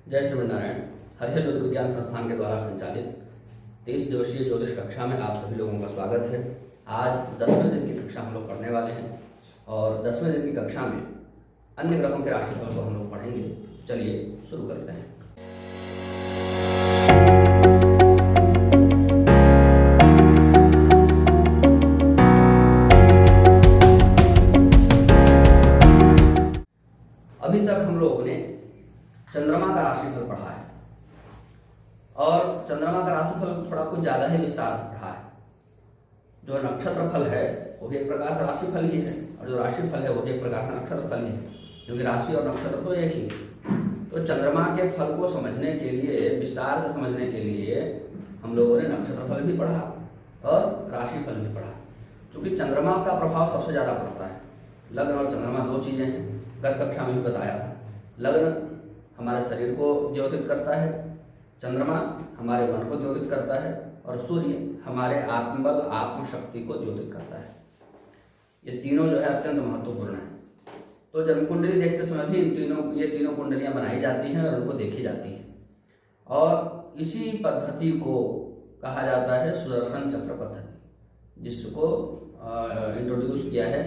जय श्री नारायण। हरिहर ज्योतिष विज्ञान संस्थान के द्वारा संचालित 23 दिवसीय ज्योतिष कक्षा में आप सभी लोगों का स्वागत है। आज 10वें दिन की कक्षा हम लोग पढ़ने वाले हैं और 10वें दिन की कक्षा में अन्य ग्रहों के राशिफल को हम लोग पढ़ेंगे। चलिए शुरू करते हैं। अभी तक हम लोगों ने चंद्रमा का राशिफल पढ़ा है और चंद्रमा का राशिफल थोड़ा कुछ ज्यादा ही विस्तार से पढ़ा है। जो नक्षत्र फल है वो भी एक प्रकार का राशिफल ही है और जो राशिफल है वो भी एक प्रकार का नक्षत्र फल ही है, क्योंकि राशि और नक्षत्र तो एक ही है। तो चंद्रमा के फल को समझने के लिए, विस्तार से समझने के लिए हम लोगों ने नक्षत्र फल भी पढ़ा और राशिफल भी पढ़ा, क्योंकि चंद्रमा का प्रभाव सबसे ज्यादा पड़ता है। लग्न और चंद्रमा दो चीजें हैं, गत कक्षा में भी बताया था। लग्न हमारे शरीर को द्योतित करता है, चंद्रमा हमारे मन को द्योतित करता है और सूर्य हमारे आत्मबल आत्मशक्ति को द्योतित करता है। ये तीनों जो है अत्यंत महत्वपूर्ण है। तो जन्म कुंडली देखते समय भी ये तीनों कुंडलियां बनाई जाती हैं और उनको देखी जाती हैं और इसी पद्धति को कहा जाता है सुदर्शन चक्र पद्धति, जिसको इंट्रोड्यूस किया है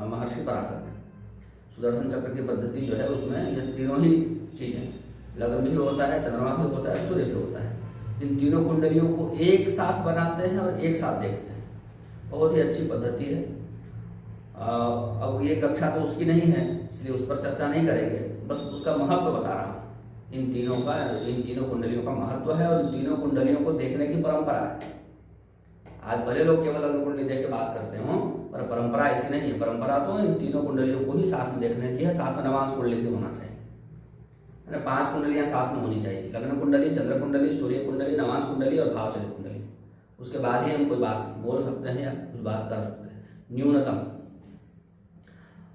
महर्षि पराशर ने। सुदर्शन चक्र की पद्धति जो है उसमें ये तीनों ही चीजें, लग्न भी होता है, चंद्रमा भी होता है, सूर्य भी होता है। इन तीनों कुंडलियों को एक साथ बनाते हैं और एक साथ देखते हैं। बहुत ही अच्छी पद्धति है। अब ये कक्षा तो उसकी नहीं है, इसलिए उस पर चर्चा नहीं करेंगे, बस उसका महत्व बता रहा हूँ। इन तीनों कुंडलियों का महत्व है और इन तीनों कुंडलियों को देखने की परंपरा है। आज भले लोग केवल लग्न कुंडली देख के बात करते हों, पर परंपरा ऐसी नहीं है। परंपरा तो इन तीनों कुंडलियों को ही साथ में देखने की है। साथ में नवांश कुंडली भी होना चाहिए, 5 कुंडलियां साथ में होनी चाहिए। लग्न कुंडली, चंद्र कुंडली, सूर्य कुंडली, नवांश कुंडली और भावचलित कुंडली। उसके बाद ही हम कोई बात बोल सकते हैं या कुछ बात कर सकते हैं, न्यूनतम।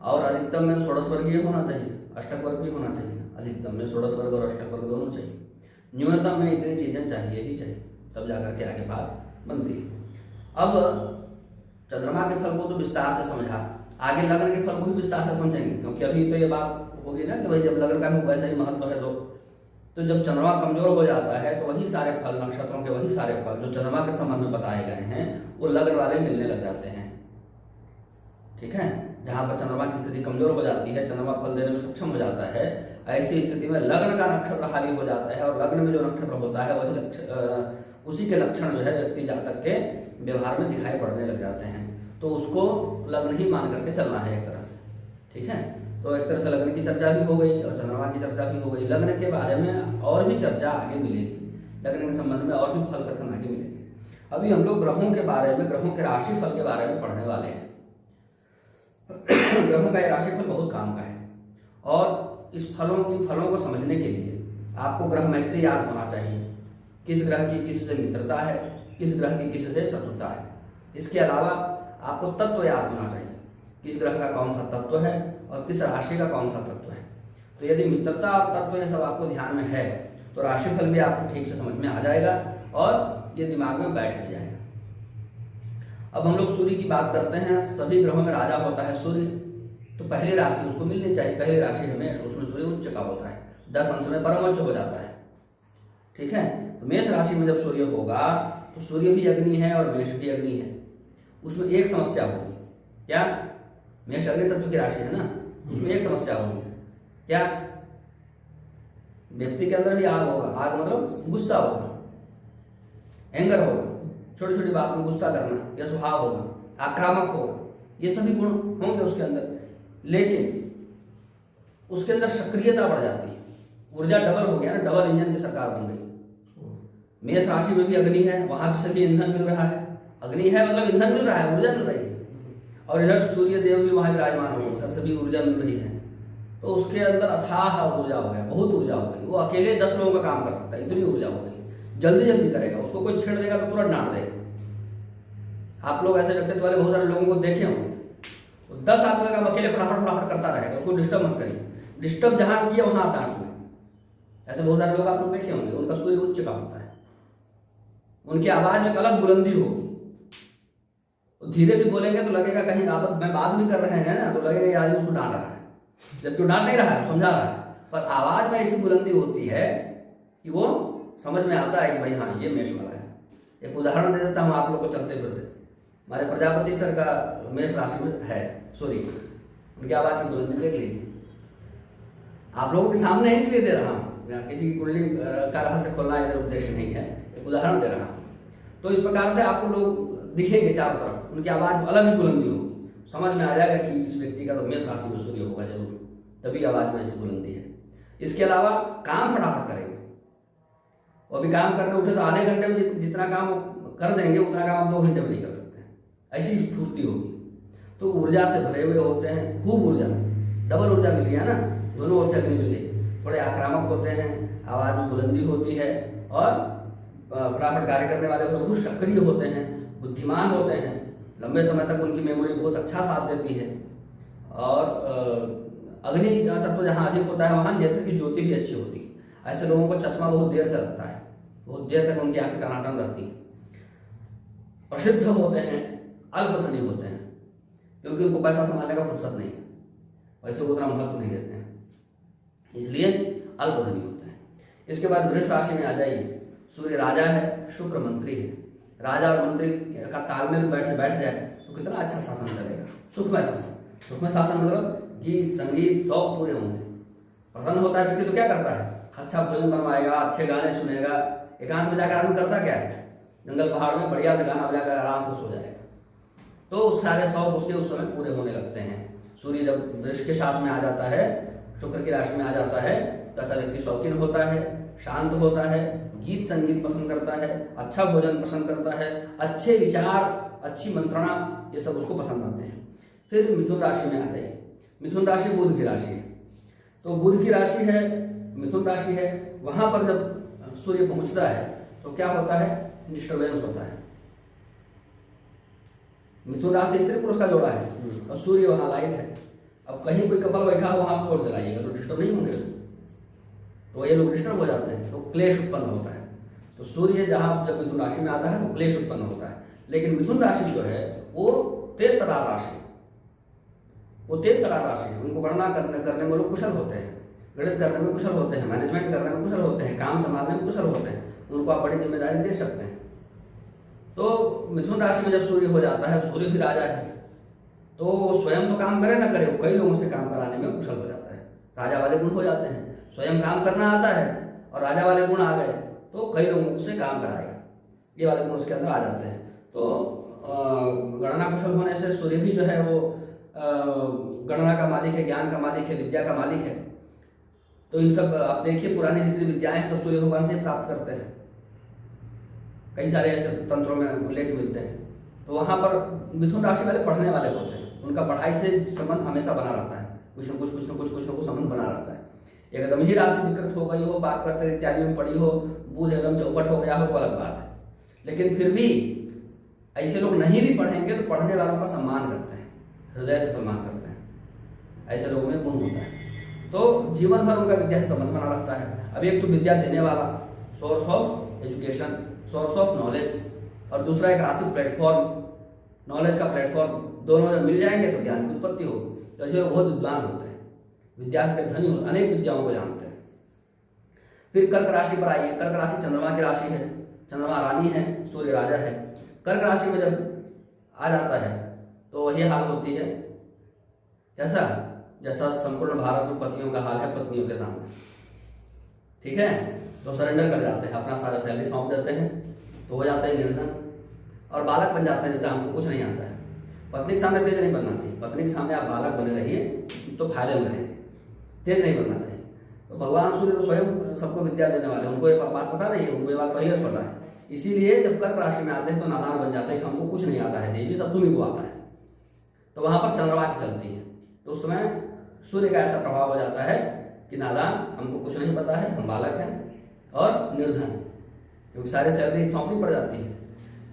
और अधिकतम में 16 वर्गीय होना चाहिए, अष्टक वर्ग भी होना चाहिए। अधिकतम में 16 वर्ग और अष्टक वर्ग दोनों चाहिए। न्यूनतम में इतनी चीजें चाहिए ही चाहिए, तब जाकर के आगे बात बनती है। अब चंद्रमा के फल को तो विस्तार से समझा, आगे लग्न के फल को भी विस्तार से समझेंगे, क्योंकि अभी तो ये बात होगी ना कि भाई जब लग्न का भी वैसा ही महत्व है तो जब चंद्रमा कमजोर हो जाता है तो वही सारे फल, नक्षत्रों के वही सारे फल जो चंद्रमा के संबंध में बताए गए हैं वो लग्न वाले मिलने लग जाते हैं। ठीक है, जहां पर चंद्रमा की स्थिति कमजोर हो जाती है, चंद्रमा फल देने में सक्षम हो जाता है, ऐसी स्थिति में लग्न का नक्षत्र हावी हो जाता है और लग्न में जो नक्षत्र होता है वही उसी के लक्षण जो है व्यक्ति जातक के व्यवहार में दिखाई पड़ने लग जाते हैं। तो उसको लग्न ही मान करके चलना है एक तरह से। ठीक है, तो एक तरह से लग्न की चर्चा भी हो गई और चंद्रमा की चर्चा भी हो गई। लग्न के बारे में और भी चर्चा आगे मिलेगी, लग्न के संबंध में और भी फल कथन आगे मिलेंगे। अभी हम लोग ग्रहों के बारे में, ग्रहों के राशिफल के बारे में पढ़ने वाले हैं। ग्रहों का राशिफल बहुत काम का है और इस फलों को समझने के लिए आपको ग्रह मैत्री याद होना चाहिए। किस ग्रह की किस से मित्रता है, किस ग्रह की किस से शत्रुता है। इसके अलावा आपको तत्व याद होना चाहिए, किस ग्रह का कौन सा तत्व है और किस राशि का कौन सा तत्व है। तो यदि मित्रता और तत्व ये सब आपको ध्यान में है तो राशिफल भी आपको ठीक से समझ में आ जाएगा और ये दिमाग में बैठ भी जाएगा। अब हम लोग सूर्य की बात करते हैं। सभी ग्रहों में राजा होता है सूर्य, तो पहली राशि उसको मिलनी चाहिए। पहली राशि हमें, उसमें सूर्य उच्च का होता है, 10 अंश में परम उच्च हो जाता है। ठीक है, तो मेष राशि में जब सूर्य होगा तो सूर्य भी अग्नि है और मेष भी अग्नि है। उसमें एक समस्या होगी, क्या? मेष अग्नि तत्व की राशि है ना, उसमें एक समस्या होगी, क्या? व्यक्ति के अंदर भी आग होगा। आग मतलब गुस्सा होगा, एंगर होगा, छोटी छोटी बात में गुस्सा करना, यह स्वभाव होगा, आक्रामक होगा, ये सभी गुण होंगे उसके अंदर। लेकिन उसके अंदर सक्रियता बढ़ जाती है, ऊर्जा डबल हो गया ना, डबल इंजन की सरकार बन गई। मेष राशि में भी अग्नि है, वहां भी सभी ईंधन मिल रहा है। अग्नि है मतलब ईंधन मिल रहा है, ऊर्जा मिल रही है। और इधर सूर्य देव भी वहां विराजमान हो, उधर सभी ऊर्जा मिल रही है। तो उसके अंदर अथाह ऊर्जा हो गया, बहुत ऊर्जा हो गई। वो अकेले 10 लोगों का काम कर सकता है, इतनी ऊर्जा हो गई। जल्दी जल्दी करेगा, उसको कोई छेड़ देगा तो तुरंत डांट देगा। आप लोग ऐसे व्यक्तित्व वाले बहुत सारे लोगों को देखे होंगे, 10 आदमी का काम अकेले फटाफट फटाफट करता रहेगा, उसको डिस्टर्ब मत करिए। डिस्टर्ब जहां किया वहां आप डांट दें। ऐसे बहुत सारे लोग आप लोग देखे होंगे, उनका सूर्य उच्च का होता है, उनकी आवाज में एक अलग बुलंदी होगी। तो धीरे भी बोलेंगे तो लगेगा कहीं आपस में बात भी कर रहे हैं ना, तो लगेगा ये आदमी उसको डांट रहा है, जबकि वो डांट नहीं रहा है, समझा रहा है। पर आवाज में ऐसी बुलंदी होती है कि वो समझ में आता है कि भाई हाँ ये मेष वाला है। एक उदाहरण दे देता हूँ आप लोग को चलते फिरते। हमारे प्रजापति सर का मेष राशि में है सूर्य, उनकी आवाज की बुलंदी देख लीजिए। आप लोगों के सामने है इसलिए दे रहा हूँ, किसी की कुंडली का रहस्य खोलना इधर उद्देश्य नहीं है, एक उदाहरण दे रहा हूँ। तो इस प्रकार से आपको लोग दिखेंगे चारों तरफ, उनकी आवाज अलग ही बुलंदी होगी, समझ में आ जाएगा कि इस व्यक्ति का तो मेष राशि में सूर्य होगा जरूर, तभी आवाज में ऐसी बुलंदी है। इसके अलावा काम फटाफट करेंगे, और भी काम करने उठे तो आधे घंटे में जितना काम कर देंगे उतना काम आप 2 घंटे में नहीं कर सकते, ऐसी स्फूर्ति होगी। तो ऊर्जा से भरे हुए होते हैं, खूब ऊर्जा, डबल ऊर्जा मिली है ना, दोनों ओर से अग्नि मिली। थोड़े आक्रामक होते हैं, आवाज में बुलंदी होती है, और फटाफट कार्य करने वाले होते हैं, बहुत सक्रिय होते हैं, बुद्धिमान होते हैं, लंबे समय तक उनकी मेमोरी बहुत अच्छा साथ देती है। और अग्नि तत्व जहाँ अधिक होता है वहाँ नेत्र की ज्योति भी अच्छी होती है। ऐसे लोगों को चश्मा बहुत देर से लगता है, बहुत देर तक उनकी आंखें टनाटन रहती हैं। प्रसिद्ध होते हैं, अल्पधनी होते हैं, क्योंकि उनको पैसा संभालने का फुर्सत नहीं है, पैसे को उतना महत्व नहीं देते हैं, इसलिए अल्पधनी होते हैं। इसके बाद वृष राशि में आ जाइए। सूर्य राजा है, शुक्र मंत्री है। राजा और मंत्री का तालमेल बैठ जाए तो कितना अच्छा शासन चलेगा। सुखमय शासन, सुखमय शासन मतलब गीत संगीत सब पूरे होंगे। प्रसन्न होता है व्यक्ति तो क्या करता है, अच्छा भोजन बनवाएगा, अच्छे गाने सुनेगा। एकांत में जाकर आदमी करता क्या है, जंगल पहाड़ में बढ़िया से गाना बजाकर आराम से सो जाएगा। तो सारे शौक उसके उस समय पूरे होने लगते हैं। सूर्य जब वृष के साथ में आ जाता है, शुक्र की राशि में आ जाता है, तो ऐसा व्यक्ति शौकीन होता है, शांत होता है, गीत संगीत पसंद करता है, अच्छा भोजन पसंद करता है, अच्छे विचार, अच्छी मंत्रणा, ये सब उसको पसंद आते हैं। फिर मिथुन राशि में आ जाइए। मिथुन राशि बुध की राशि है, तो बुध की राशि है, मिथुन राशि है, वहां पर जब सूर्य पहुंचता है तो क्या होता है, डिस्टर्बेंस होता है। मिथुन राशि स्त्री पुरुष का जोड़ा है और सूर्य वहां लाइट है। अब कहीं कोई कपल बैठा हो वहां पर जलाइएगा तो डिस्टर्ब नहीं होंगे, तो ये लोग डिस्टर्ब हो जाते हैं, तो क्लेश उत्पन्न होता है। तो सूर्य जहां जब मिथुन राशि में आता है तो क्लेश उत्पन्न होता है। लेकिन मिथुन राशि जो है वो तेज तरार राशि, वो तेज तरार राशि, उनको गणना करने में लोग कुशल होते हैं, गणित करने में कुशल होते हैं, मैनेजमेंट करने में कुशल होते हैं, काम संभालने में कुशल होते हैं, उनको आप बड़ी जिम्मेदारी दे सकते हैं। तो मिथुन राशि में जब सूर्य हो जाता है, सूर्य भी राजा है, तो स्वयं तो काम करे ना करे, वो कई लोगों से काम कराने में कुशल हो जाता है। राजा वाले गुण हो जाते हैं, स्वयं काम करना आता है और राजा वाले गुण आ गए तो कई लोगों से काम कराएगा, ये वाले गुण उसके अंदर आ जाते हैं। तो गणना कुशल होने से सूर्य भी जो है वो गणना का मालिक है, ज्ञान का मालिक है, विद्या का मालिक है। तो इन सब आप देखिए पुरानी जितनी विद्याएं हैं सब सूर्य भगवान से प्राप्त करते हैं। कई सारे ऐसे तंत्रों में उल्लेख मिलते हैं। तो वहाँ पर मिथुन राशि वाले पढ़ने वाले होते हैं, उनका पढ़ाई से संबंध हमेशा बना रहता है, कुछ न कुछ संबंध बना रहता है। एकदम ही राशि विकृत हो गई हो, पाप करते इत्यादि में पड़ी हो, बुध एकदम चौपट हो गया हो, वो अलग बात है। लेकिन फिर भी ऐसे लोग नहीं भी पढ़ेंगे तो पढ़ने वालों का सम्मान करते हैं, हृदय से सम्मान करते हैं, ऐसे लोगों में गुण होता है। तो जीवन भर उनका विद्या से संबंध बना रहता है। अब एक तो विद्या देने वाला, source of education, source of knowledge, और दूसरा एक राशि प्लेटफॉर्म, नॉलेज का प्लेटफॉर्म, दोनों जब मिल जाएंगे तो ज्ञान की उत्पत्ति होगी। तो ऐसे बहुत विद्वान होते हैं, विद्या के धनी होते, अनेक विद्याओं को जानते हैं। फिर कर्क राशि पर आइए। कर्क राशि चंद्रमा की राशि है, चंद्रमा रानी है, सूर्य राजा है। कर्क राशि में जब आ जाता है तो वही हाल होती है जैसा संपूर्ण भारत में पतियों का हाल है पत्नियों के सामने, ठीक है। तो सरेंडर कर जाते हैं, अपना सारा सैलरी सौंप देते हैं, तो हो जाते हैं निर्धन और बालक बन जाते हैं, जैसे हमको कुछ नहीं आता है। पत्नी के सामने तेज नहीं बनना चाहिए, पत्नी के सामने आप बालक बने रहिए तो फायदे में रहेंगे, तेज नहीं बनना चाहिए। तो भगवान सूर्य तो स्वयं सबको विद्या देने वाले, उनको ये बात पता नहीं है, उनको ये बात पहले से पता है। इसीलिए जब कर्क राशि में आते हैं तो नादान बन जाते हैं कि हमको कुछ नहीं आता है, देवी सब तुम्ही को आता है। तो वहां पर चंद्रमा की चलती है, तो उस समय सूर्य का ऐसा प्रभाव हो जाता है कि नादान, हमको कुछ नहीं पता है, हम बालक हैं, और निर्धन, क्योंकि सारे सैलरी सौंपनी पड़ जाती है।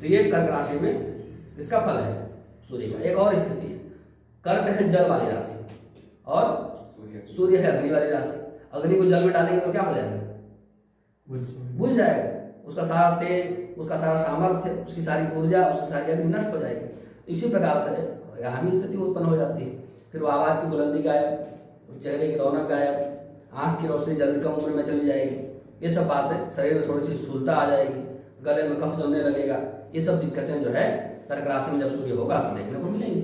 तो ये कर्क राशि में किसका फल है, सूर्य का। एक और स्थिति है, कर्क है जल वाली राशि और सूर्य है अग्नि वाली राशि। अग्नि को जल में डालेंगे तो क्या हो जाएगा, बुझ जाएगा, उसका सारा तेज, उसका सारा सामर्थ्य, उसकी सारी ऊर्जा, उसकी सारी अग्नि नष्ट हो जाएगी। इसी प्रकार से हानि स्थिति उत्पन्न हो जाती है। फिर वो आवाज की बुलंदी गायब, चेहरे की रौनक गायब, आँख की रोशनी जल्दी कम उम्र में चली जाएगी, ये सब बातें, शरीर में थोड़ी सी स्थूलता आ जाएगी, गले में कफ जमने लगेगा, ये सब दिक्कतें जो है कर्क राशि में जब सूर्य होगा तो देखने को मिलेंगी।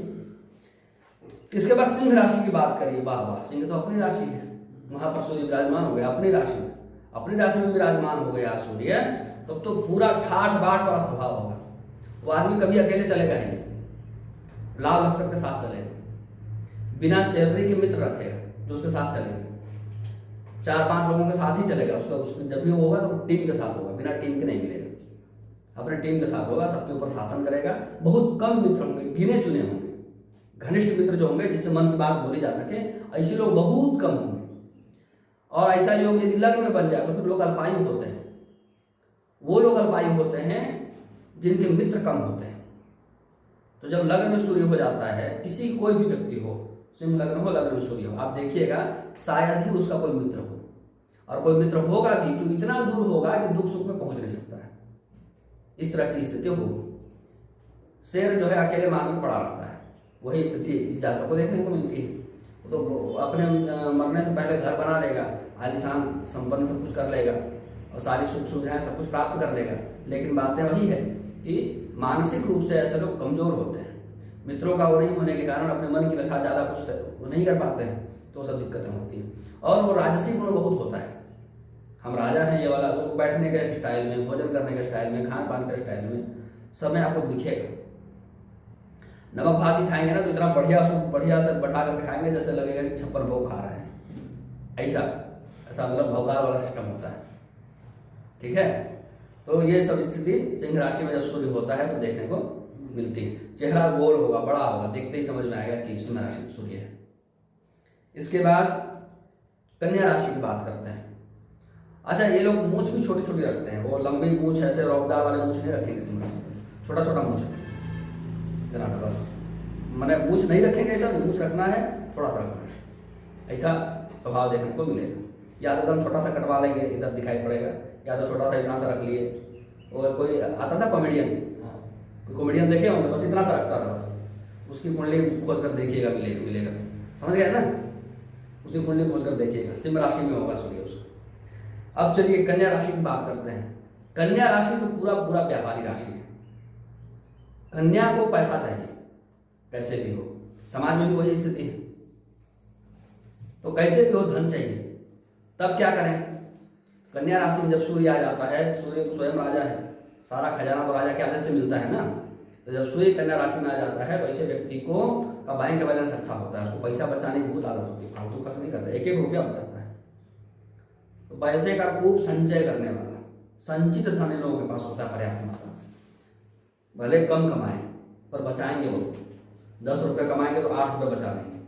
इसके बाद सिंह राशि की बात करिए, वाह वाह, सिंह तो अपनी राशि है, वहां पर सूर्य विराजमान हो गया अपनी राशि में, अपनी राशि में विराजमान हो गया सूर्य, तब तो पूरा ठाठ बाट वाला स्वभाव होगा। वो आदमी कभी अकेले चलेगा ही नहीं, लाभ लश्कर के साथ चलेगा, बिना सैलरी के मित्र रखेगा जो उसके साथ चलेगा, 4-5 लोगों के साथ ही चलेगा, उसका जब भी होगा तो टीम के साथ होगा, बिना टीम के नहीं मिलेगा, अपने टीम के साथ होगा, सबके ऊपर शासन करेगा। बहुत कम मित्र होंगे, गिने चुने होंगे, घनिष्ठ मित्र जो होंगे जिससे मन की बात बोली जा सके, ऐसे लोग बहुत कम होंगे। और ऐसा योग यदि लग्न में बन जाए तो फिर लोग अल्पायु होते हैं, वो लोग अल्पायु होते हैं जिनके मित्र कम होते हैं। तो जब लग्न में सूर्य हो जाता है, किसी कोई भी व्यक्ति हो, सिंह लग्न हो, लग्न में सूर्य हो, आप देखिएगा शायद ही उसका कोई मित्र हो, और कोई मित्र होगा भी तो इतना दूर होगा कि दुख सुख में पहुंच नहीं सकता है, इस तरह की स्थिति होगी। शेर जो है अकेले मान में पड़ा रहता है, वही स्थिति इस जातक को देखने को मिलती है। तो अपने मरने से पहले घर बना लेगा, आलीशान संपन्न सब कुछ कर लेगा, और सारी सुख सुविधाएं सब कुछ प्राप्त कर लेगा, लेकिन बातें वही है कि मानसिक रूप से ऐसे लोग कमजोर होते हैं, मित्रों का वो नहीं होने के कारण अपने मन की व्यथा ज़्यादा कुछ वो नहीं कर पाते हैं, तो सब दिक्कतें होती हैं। और वो राजसी गुण बहुत होता है, हम राजा हैं ये वाला, लोग बैठने के स्टाइल में, भोजन करने के स्टाइल में, खान पान के स्टाइल में, सब में आपको दिखेगा। नमक भात ही खाएंगे ना तो इतना बढ़िया से बैठा करके खाएंगे जैसे लगेगा कि 56 भोग खा रहे हैं, ऐसा मतलब भौकार वाला सिस्टम होता है, ठीक है। तो ये सब स्थिति सिंह राशि में जब सूर्य होता है तो देखने को मिलती है। चेहरा गोल होगा, बड़ा होगा, देखते ही समझ में आएगा कि सिंह राशि में सूर्य है। इसके बाद कन्या राशि की बात करते हैं। अच्छा, ये लोग मूछ भी छोटी छोटी रखते हैं, वो लंबी मूछ ऐसे रौबदार वाले मूछ नहीं रखेंगे सिंह राशि में, छोटा छोटा मूछ रखेंगे, बस मैंने मूछ नहीं रखेंगे, ऐसा मूछ रखना है, थोड़ा सा रखना है, ऐसा स्वभाव देखने को मिलेगा। या तो एकदम छोटा सा कटवा लेंगे, इधर दिखाई पड़ेगा, या तो छोटा सा इतना सा रख लिए। वो कोई आता था कॉमेडियन देखे होंगे, बस इतना सा रखता था, बस उसकी कुंडली खोज कर देखिएगा, मिलेगा, समझ गए ना, उसकी कुंडली खोज कर देखिएगा, सिंह राशि में होगा सूर्य उसका। अब चलिए कन्या राशि की बात करते हैं। कन्या राशि तो पूरा पूरा व्यापारी राशि है, कन्या को पैसा चाहिए कैसे भी हो, समाज में भी वही स्थिति है, तो कैसे भी हो धन चाहिए। तब क्या करें, कन्या राशि में जब सूर्य आ जाता है, सूर्य स्वयं राजा है, सारा खजाना तो राजा के आदेश से मिलता है ना, तो जब सूर्य कन्या राशि में आ जाता है, वैसे व्यक्ति को का बैंक बैलेंस अच्छा होता है, उसको पैसा बचाने की बहुत आदत होती है, फालतू खर्च नहीं करता, 1-1 रुपया बचाता है। तो पैसे का खूब संचय करने वाला, संचित धन इन लोगों के पास होता है पर्याप्त मात्रा में, भले कम कमाएं पर बचाएंगे वो। 10 रुपये कमाएंगे तो 8 रुपये बचा लेंगे,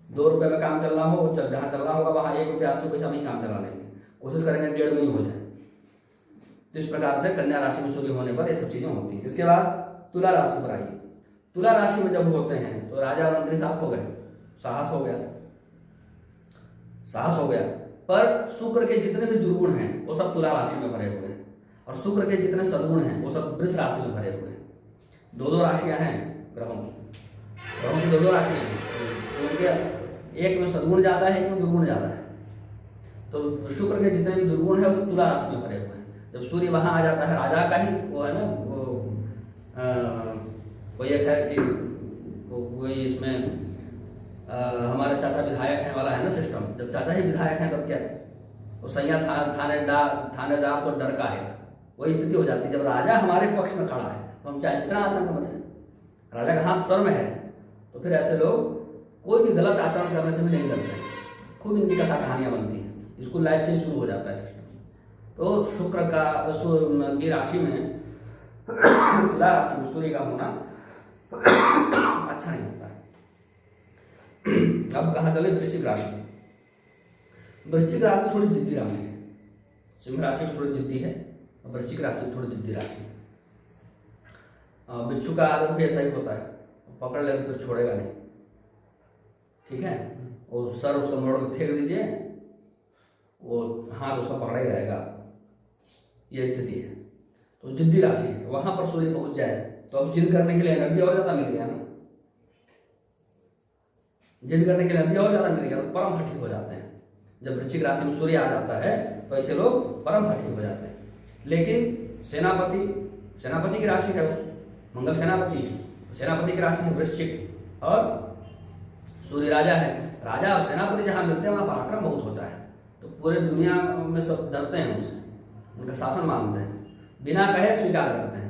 2 रुपये में काम चलना हो, जहाँ चलना होगा वहाँ 1 रुपया 80 पैसा में ही काम चला लेंगे, कोशिश करेंगे 1.5 में ही हो जाए। तो इस प्रकार से कन्या राशि में सूर्य होने पर ये सब चीजें होती हैं। इसके बाद तुला राशि पर आइए। तुला राशि में जब होते हैं तो राजा और मंत्री साथ हो गए, साहस हो गया, पर शुक्र के जितने भी दुर्गुण हैं वो सब तुला राशि में भरे हुए हैं, और शुक्र के जितने सद्गुण हैं वो सब वृष राशि में भरे हुए हैं। 2-2 राशियां हैं ग्रहों की 2-2 राशियां हैं, तो उनके एक में सद्गुण ज्यादा है, एक में दुर्गुण ज्यादा है। तो शुक्र के जितने भी दुर्गुण है वो सब तुला राशि में भरे हुए हैं। जब सूर्य वहां आ जाता है, राजा का ही वो है ना, वो एक है कि कोई इसमें हमारे चाचा विधायक हैं वाला है ना सिस्टम, जब चाचा ही विधायक हैं तब क्या, वो सैया थानेदार तो डर का है, वही स्थिति हो जाती है। जब राजा हमारे पक्ष में खड़ा है तो हम चाहे जितना आतंक मचाएं, राजा का हाथ सर में है, तो फिर ऐसे लोग कोई भी गलत आचरण करने से भी नहीं डरते। खूब इनकी कथा कहानियां बनती हैं, स्कूल लाइफ से ही शुरू हो जाता है सिस्टम। तो शुक्र की राशि में, तुला राशि में सूर्य का होना अच्छा नहीं होता है। अब कहाँ चले, वृश्चिक राशि। वृश्चिक राशि थोड़ी जिद्दी राशि है, सिंह राशि में थोड़ी जिद्दी है, और वृश्चिक राशि में थोड़ी जिद्दी राशि है। बिच्छू का आदत भी ऐसा ही होता है, पकड़ ले तो छोड़ेगा नहीं, ठीक है, और सर उसको मोड़ के फेंक दीजिए, वो हाथ उसका पकड़ा ही रहेगा, ये स्थिति है। तो जिद्दी राशि है, वहां पर सूर्य पहुंच जाए तो अब जिद करने के लिए एनर्जी और ज्यादा मिल गया ना, जिद करने के लिए एनर्जी और ज्यादा मिल गया तो परम हठी हो जाते हैं, जब वृश्चिक राशि में सूर्य आ जाता है तो ऐसे लोग परम हठी हो जाते हैं। लेकिन सेनापति की राशि है, मंगल सेनापति है, सेनापति की राशि है वृश्चिक और सूर्य राजा है। राजा और सेनापति जहाँ मिलते हैं वहाँ पराक्रम बहुत होता है, तो पूरे दुनिया में सब डरते हैं उनसे, उनका शासन मानते हैं, बिना कहे स्वीकार करते हैं,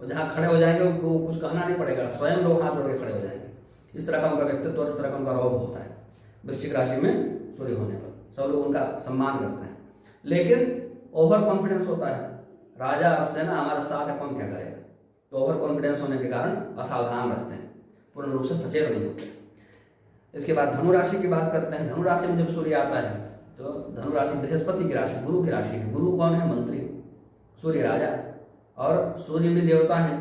और जहाँ खड़े हो जाएंगे उनको कुछ कहना नहीं पड़ेगा, स्वयं लोग हाथ जोड़ के खड़े हो जाएंगे। इस तरह का उनका व्यक्तित्व और इस तरह का उनका रौब होता है। वृश्चिक राशि में सूर्य होने पर सब लोग उनका सम्मान करते हैं। लेकिन ओवर कॉन्फिडेंस होता है, राजा और सेना हमारे साथ है, कौन क्या करेगा, तो ओवर कॉन्फिडेंस होने के कारण असावधान रहते हैं, पूर्ण रूप से सचेत नहीं होते। इसके बाद धनु राशि की बात करते हैं। धनु राशि में जब सूर्य आता है तो धनु राशि बृहस्पति की राशि, गुरु की राशि है। गुरु कौन है? मंत्री, सूर्य राजा, और सूर्य भी देवता है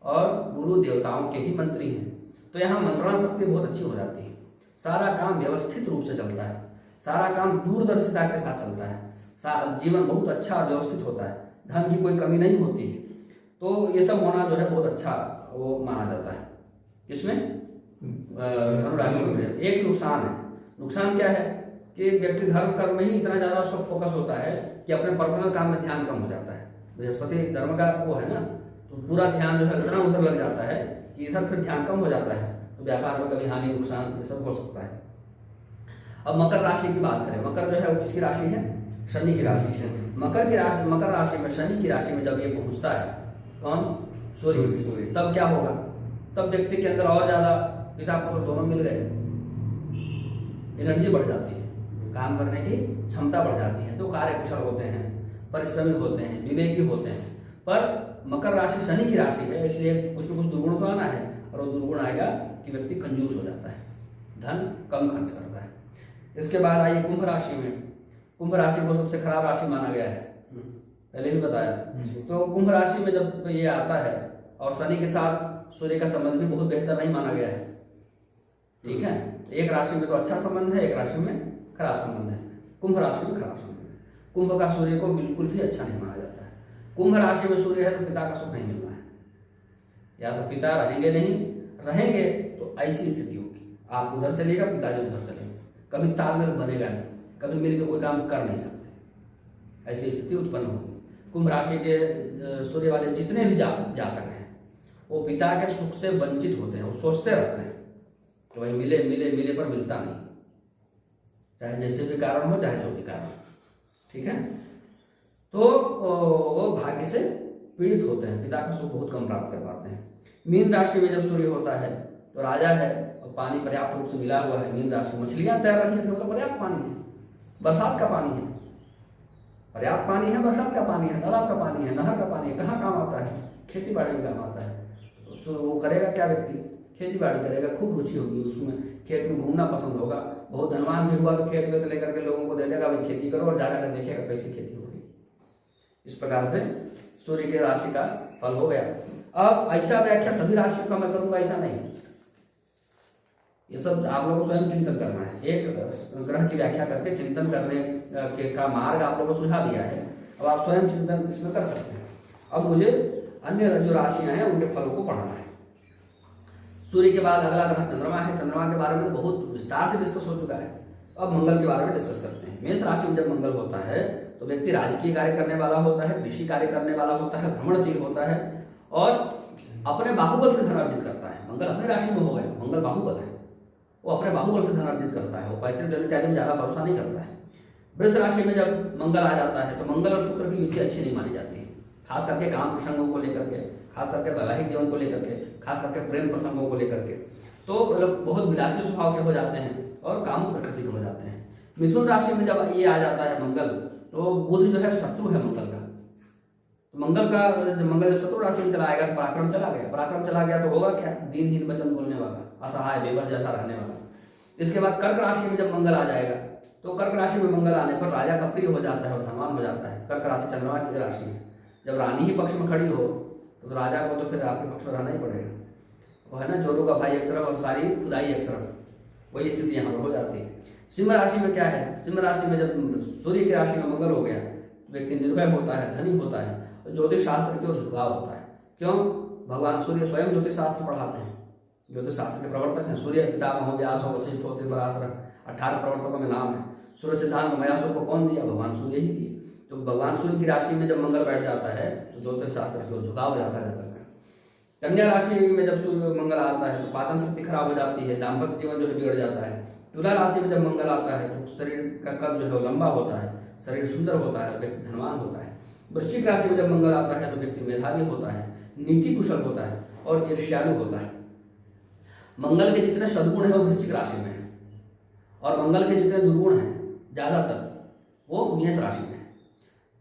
और गुरु देवताओं के ही मंत्री हैं। तो यहाँ मंत्रणा शक्ति बहुत अच्छी हो जाती है, सारा काम व्यवस्थित रूप से चलता है, सारा काम दूरदर्शिता के साथ चलता है, जीवन बहुत अच्छा व्यवस्थित होता है, धन की कोई कमी नहीं होती है। तो ये सब होना जो है बहुत अच्छा वो माना जाता है। किसमें? धनु राशि में। एक नुकसान है, नुकसान क्या है कि व्यक्ति धर्म कर्म में ही इतना ज़्यादा उसका फोकस होता है कि अपने पर्सनल काम में ध्यान कम हो जाता है। बृहस्पति धर्म का वो है ना, तो पूरा ध्यान जो है इतना उधर लग जाता है कि इधर फिर ध्यान कम हो जाता है, तो व्यापार में कभी हानि नुकसान ये सब हो सकता है। अब मकर राशि की बात करें। मकर जो है वो किसकी राशि है? शनि की राशि है। मकर राशि में शनि की राशि में जब ये पहुंचता है, कौन? सूर्य। तब क्या होगा? तब व्यक्ति के अंदर और ज्यादा पिता पुत्र दोनों मिल गए, एनर्जी बढ़ जाती है, काम करने की क्षमता बढ़ जाती है, तो कार्य कुशल होते हैं, परिश्रमी होते हैं, विवेकी होते हैं। पर मकर राशि शनि की राशि है, इसलिए कुछ न कुछ दुर्गुण तो आना है, और वो दुर्गुण आएगा कि व्यक्ति कंजूस हो जाता है, धन कम खर्च करता है। इसके बाद आइए कुंभ राशि में। कुंभ राशि को सबसे खराब राशि माना गया है, पहले भी बताया। तो कुंभ राशि में जब ये आता है, और शनि के साथ सूर्य का संबंध भी बहुत बेहतर नहीं माना गया है, ठीक है। एक राशि में तो अच्छा संबंध है, एक राशि में खराब संबंध है, कुंभ राशि में खराब संबंध है। कुंभ का सूर्य को बिल्कुल भी अच्छा नहीं माना जाता है। कुंभ राशि में सूर्य है तो पिता का सुख नहीं मिल रहा है, या तो पिता रहेंगे तो ऐसी स्थिति होगी, आप उधर चलिएगा, पिताजी उधर चलेंगे, कभी तालमेल बनेगा नहीं, कभी मिलकर कोई काम कर नहीं सकते, ऐसी स्थिति उत्पन्न होगी। कुंभ राशि के सूर्य वाले जितने भी जातक हैं वो पिता के सुख से वंचित होते हैं, वो सोचते रहते हैं कि भाई मिले मिले मिले, पर मिलता नहीं, चाहे जैसे भी कारण हो, चाहे जो भी कारण, ठीक है। तो वो भाग्य से पीड़ित होते हैं, पिता का सुख बहुत कम प्राप्त कर पाते हैं। मीन राशि में जब सूर्य होता है तो राजा है और पानी पर्याप्त रूप से मिला हुआ है। मीन राशि मछलियां तैर रही है, इसका मतलब पर्याप्त पानी है, बरसात का पानी है, पर्याप्त पानी है, बरसात का पानी है, तालाब का पानी है, नहर का पानी है। कहाँ काम आता है? खेती बाड़ी में काम आता है। तो वो करेगा क्या व्यक्ति? खेती बाड़ी करेगा, खूब रुचि होगी उसमें, खेत में घूमना पसंद होगा। बहुत धनवान भी हुआ तो खेत में लेकर के लोगों को दे देगा, भाई खेती करो, और जाकर देखेगा कैसी खेती होगी। इस प्रकार से सूर्य की राशि का फल हो गया। अब ऐसा व्याख्या सभी राशियों का मैं करूंगा ऐसा नहीं, ये सब आप लोगों को स्वयं चिंतन करना है। एक ग्रह की व्याख्या करके चिंतन करने का मार्ग आप लोगों को सुझा दिया है, अब आप स्वयं चिंतन इसमें कर सकते हैं। अब मुझे अन्य जो राशियां हैं उनके फलों को पढ़ना है। सूर्य के बाद अगला ग्रह चंद्रमा है। चंद्रमा के बारे में तो बहुत विस्तार से डिस्कस हो चुका है, अब मंगल के बारे में डिस्कस करते हैं। मेष राशि में जब मंगल होता है तो व्यक्ति राजकीय कार्य करने वाला होता है, कृषि कार्य करने वाला होता है, भ्रमणशील होता है और अपने बाहुबल से धन अर्जित करता है। मंगल अपनी राशि में हो गए, मंगल बाहुबल है, वो अपने बाहुबल से धन अर्जित करता है, वो पैतृक जन इत्यादि में ज्यादा भरोसा नहीं करता है। वृष राशि में जब मंगल आ जाता है तो मंगल और शुक्र की युति अच्छी नहीं मानी जाती है, खास करके काम प्रसंगों को लेकर के, खास करके वैवाहिक जीवन को लेकर के, खास करके प्रेम प्रसंगों को लेकर के। तो लोग बहुत विलासी स्वभाव के हो जाते हैं और कामुक प्रकृति के हो जाते हैं। मिथुन राशि में जब ये आ जाता है मंगल, तो बुध जो है शत्रु है मंगल का। तो मंगल जब शत्रु राशि में चला आएगा तो पराक्रम चला गया, पराक्रम चला गया तो होगा क्या? दीनहीन वचन बोलने वाला, असहाय बेबस जैसा रहने वाला। इसके बाद कर्क राशि में जब मंगल आ जाएगा तो कर्क राशि में मंगल आने पर राजा का प्रिय हो जाता है और धनवान हो जाता है। कर्क राशि चंद्रमा की राशि है, जब रानी ही पक्ष में खड़ी हो तो राजा को तो फिर आपके पक्ष में रहना ही पड़ेगा। वो है ना, जोरू का भाई एक तरफ और सारी खुदाई एक तरफ, वही स्थिति यहाँ पर हो जाती है। सिंह राशि में क्या है? सिंह राशि में जब सूर्य की राशि में मंगल हो गया तो व्यक्ति निर्भय होता है, धनी होता है, और ज्योतिष शास्त्र की ओर झुकाव होता है। क्यों? भगवान सूर्य स्वयं ज्योतिष शास्त्र पढ़ाते हैं, ज्योतिष शास्त्र के प्रवर्तक हैं। सूर्य पितामह हो, व्यास हो, वशिष्ठ हो, पराशर, 18 प्रवर्तकों में नाम है। सूर्य सिद्धांत मयासुर को कौन दिया? भगवान सूर्य ही दिए। तो भगवान सूर्य की राशि में जब मंगल बैठ जाता है तो ज्योतिष शास्त्र की ओर झुकाव हो जाता है। कन्या राशि में जब सूर्य मंगल आता है तो पाचन शक्ति खराब हो जाती है, दाम्पत्य जीवन जो है बिगड़ जाता है। तुला राशि में जब मंगल आता है तो शरीर का कद जो है वो लंबा होता है, शरीर सुंदर होता है, व्यक्ति धनवान होता है। वृश्चिक राशि में जब मंगल आता है तो व्यक्ति मेधावी होता है, नीति कुशल होता है और ईर्ष्यालु होता है। मंगल के जितने सद्गुण है वो वृश्चिक राशि में है और मंगल के जितने दुर्गुण हैं ज्यादातर वो मेष राशि में है।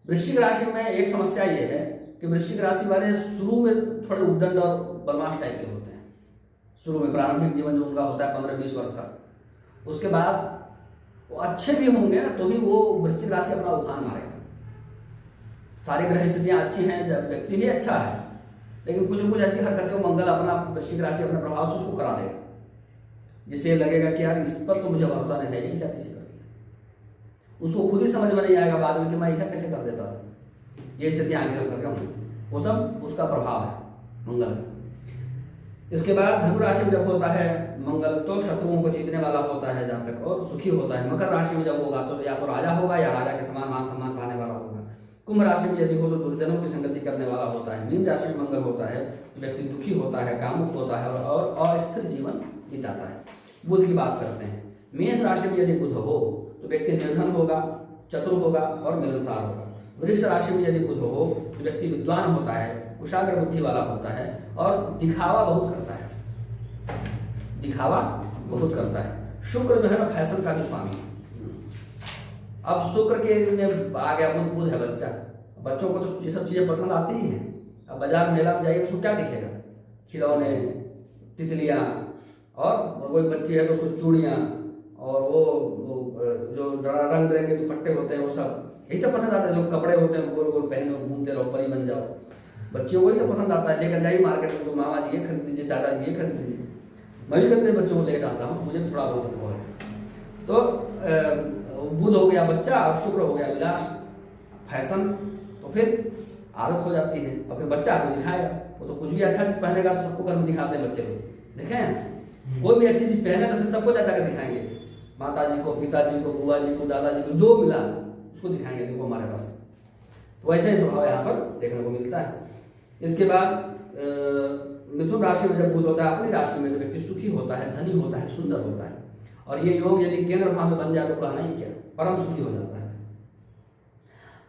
वृश्चिक राशि में एक समस्या ये है कि वृश्चिक राशि वाले शुरू में थोड़े उद्दंड और बदमाश टाइप के होते हैं। शुरू में प्रारंभिक जीवन जो उनका होता है 15-20 वर्ष तक, उसके बाद वो अच्छे भी होंगे ना तो भी वो वृश्चिक राशि अपना उफान मारेगा। सारी ग्रह स्थितियां अच्छी हैं, जब व्यक्ति भी अच्छा है, लेकिन कुछ न कुछ ऐसी हरकतें वो मंगल अपना वृश्चिक राशि अपने प्रभाव से उसको करा देगा, जिससे लगेगा कि यार इस पर तो मुझे भरोसा नहीं था, यही ऐसा कैसे कर दिया। उसको खुद ही समझ में नहीं आएगा बाद में कि मैं ऐसा कैसे कर देता था, ये स्थितियां आगे कर रहा हूँ। वो सब उसका प्रभाव है मंगल। इसके बाद धनु राशि में जब होता है मंगल तो शत्रुओं को जीतने वाला होता है जहाँ तक, और सुखी होता है। मकर राशि में जब होगा तो या तो राजा होगा या राजा के समान मान सम्मान पाने वाला होगा। कुंभ राशि में यदि हो तो दुर्जनों की संगति करने वाला होता है। मीन राशि में मंगल होता है तो व्यक्ति दुखी होता है, कामुक होता है और अस्थिर जीवन बिताता है। बुध की बात करते हैं। मेष राशि में यदि बुध हो तो व्यक्ति निर्धन होगा, चतुर होगा और मिलनसार होगा। वृष राशि में यदि बुध हो तो व्यक्ति विद्वान होता है, कुशाग्र बुद्धि वाला होता है और दिखावा बहुत करता है, दिखावा बहुत करता है। शुक्र जो है ना फैशन का भी स्वामी है। अब शुक्र के में आ गया बुध है बच्चा, बच्चों को तो ये सब चीजें पसंद आती ही हैं। अब बाजार मेला में जाइए तो क्या दिखेगा? खिलौने, तितलियां, और कोई बच्ची है तो उसको चूड़ियां और वो जो रंग बिरंगे दुपट्टे होते हैं वो सब यही सब पसंद आता है। जो कपड़े होते हैं गोल गोल पहनो, घूमते रहो, परी बन जाओ, बच्चों को ही सब पसंद आता है। लेकर जाइए मार्केट में तो मामा जी ये खरीद दीजिए, चाचा जी ये खरीद दीजिए। मैं भी खरीदने बच्चों को लेकर जाता हूँ, मुझे थोड़ा बहुत अनुभव है। तो बुध हो गया बच्चा और शुक्र हो गया विलास, फैशन, तो फिर आदत हो जाती है और फिर बच्चा को दिखाएगा। वो तो कुछ भी अच्छा चीज पहनेगा तो सबको घर में दिखाते हैं बच्चे लोग, देखें कोई भी अच्छी चीज पहने तो फिर सबको जाकर दिखाएंगे, माता जी को, पिताजी को, बुआ जी को, दादाजी को, जो मिला उसको दिखाएंगे, देखो हमारे पास। तो वैसे ही स्वभाव यहाँ पर देखने को मिलता है। इसके बाद मिथुन राशि में जब बुध होता है अपनी राशि में, जो व्यक्ति सुखी होता है, धनी होता है, सुंदर होता है, और ये योग यदि केंद्र भाव में बन जाए तो कहना ही क्या, परम सुखी हो जाता है।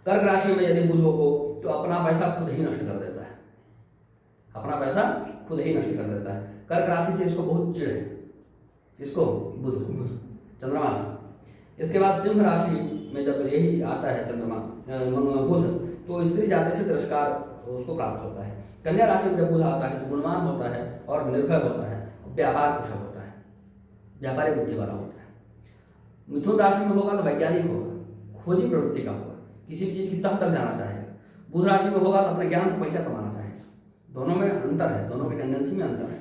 कर्क राशि में यदि बुध हो तो अपना पैसा खुद ही नष्ट कर देता है, अपना पैसा खुद ही नष्ट कर देता है। कर्क राशि से इसको बहुत चिढ़ है, इसको बुध चंद्रमा से। इसके बाद सिंह राशि में जब यही आता है चंद्रमा बुध, तो स्त्री जाति से तिरस्कार उसको प्राप्त होता है। कन्या राशि में जब बुध आता है तो गुणवान होता है और निर्भय होता है, व्यापार कुशल होता है, व्यापारिक बुद्धि वाला होता है। मिथुन राशि में होगा तो वैज्ञानिक होगा, खोजी प्रवृत्ति का होगा, किसी भी चीज की तह तक जाना चाहेगा। बुध राशि में होगा तो अपने ज्ञान से पैसा कमाना चाहेगा। दोनों में अंतर है, दोनों के टेंडेंसी में अंतर है।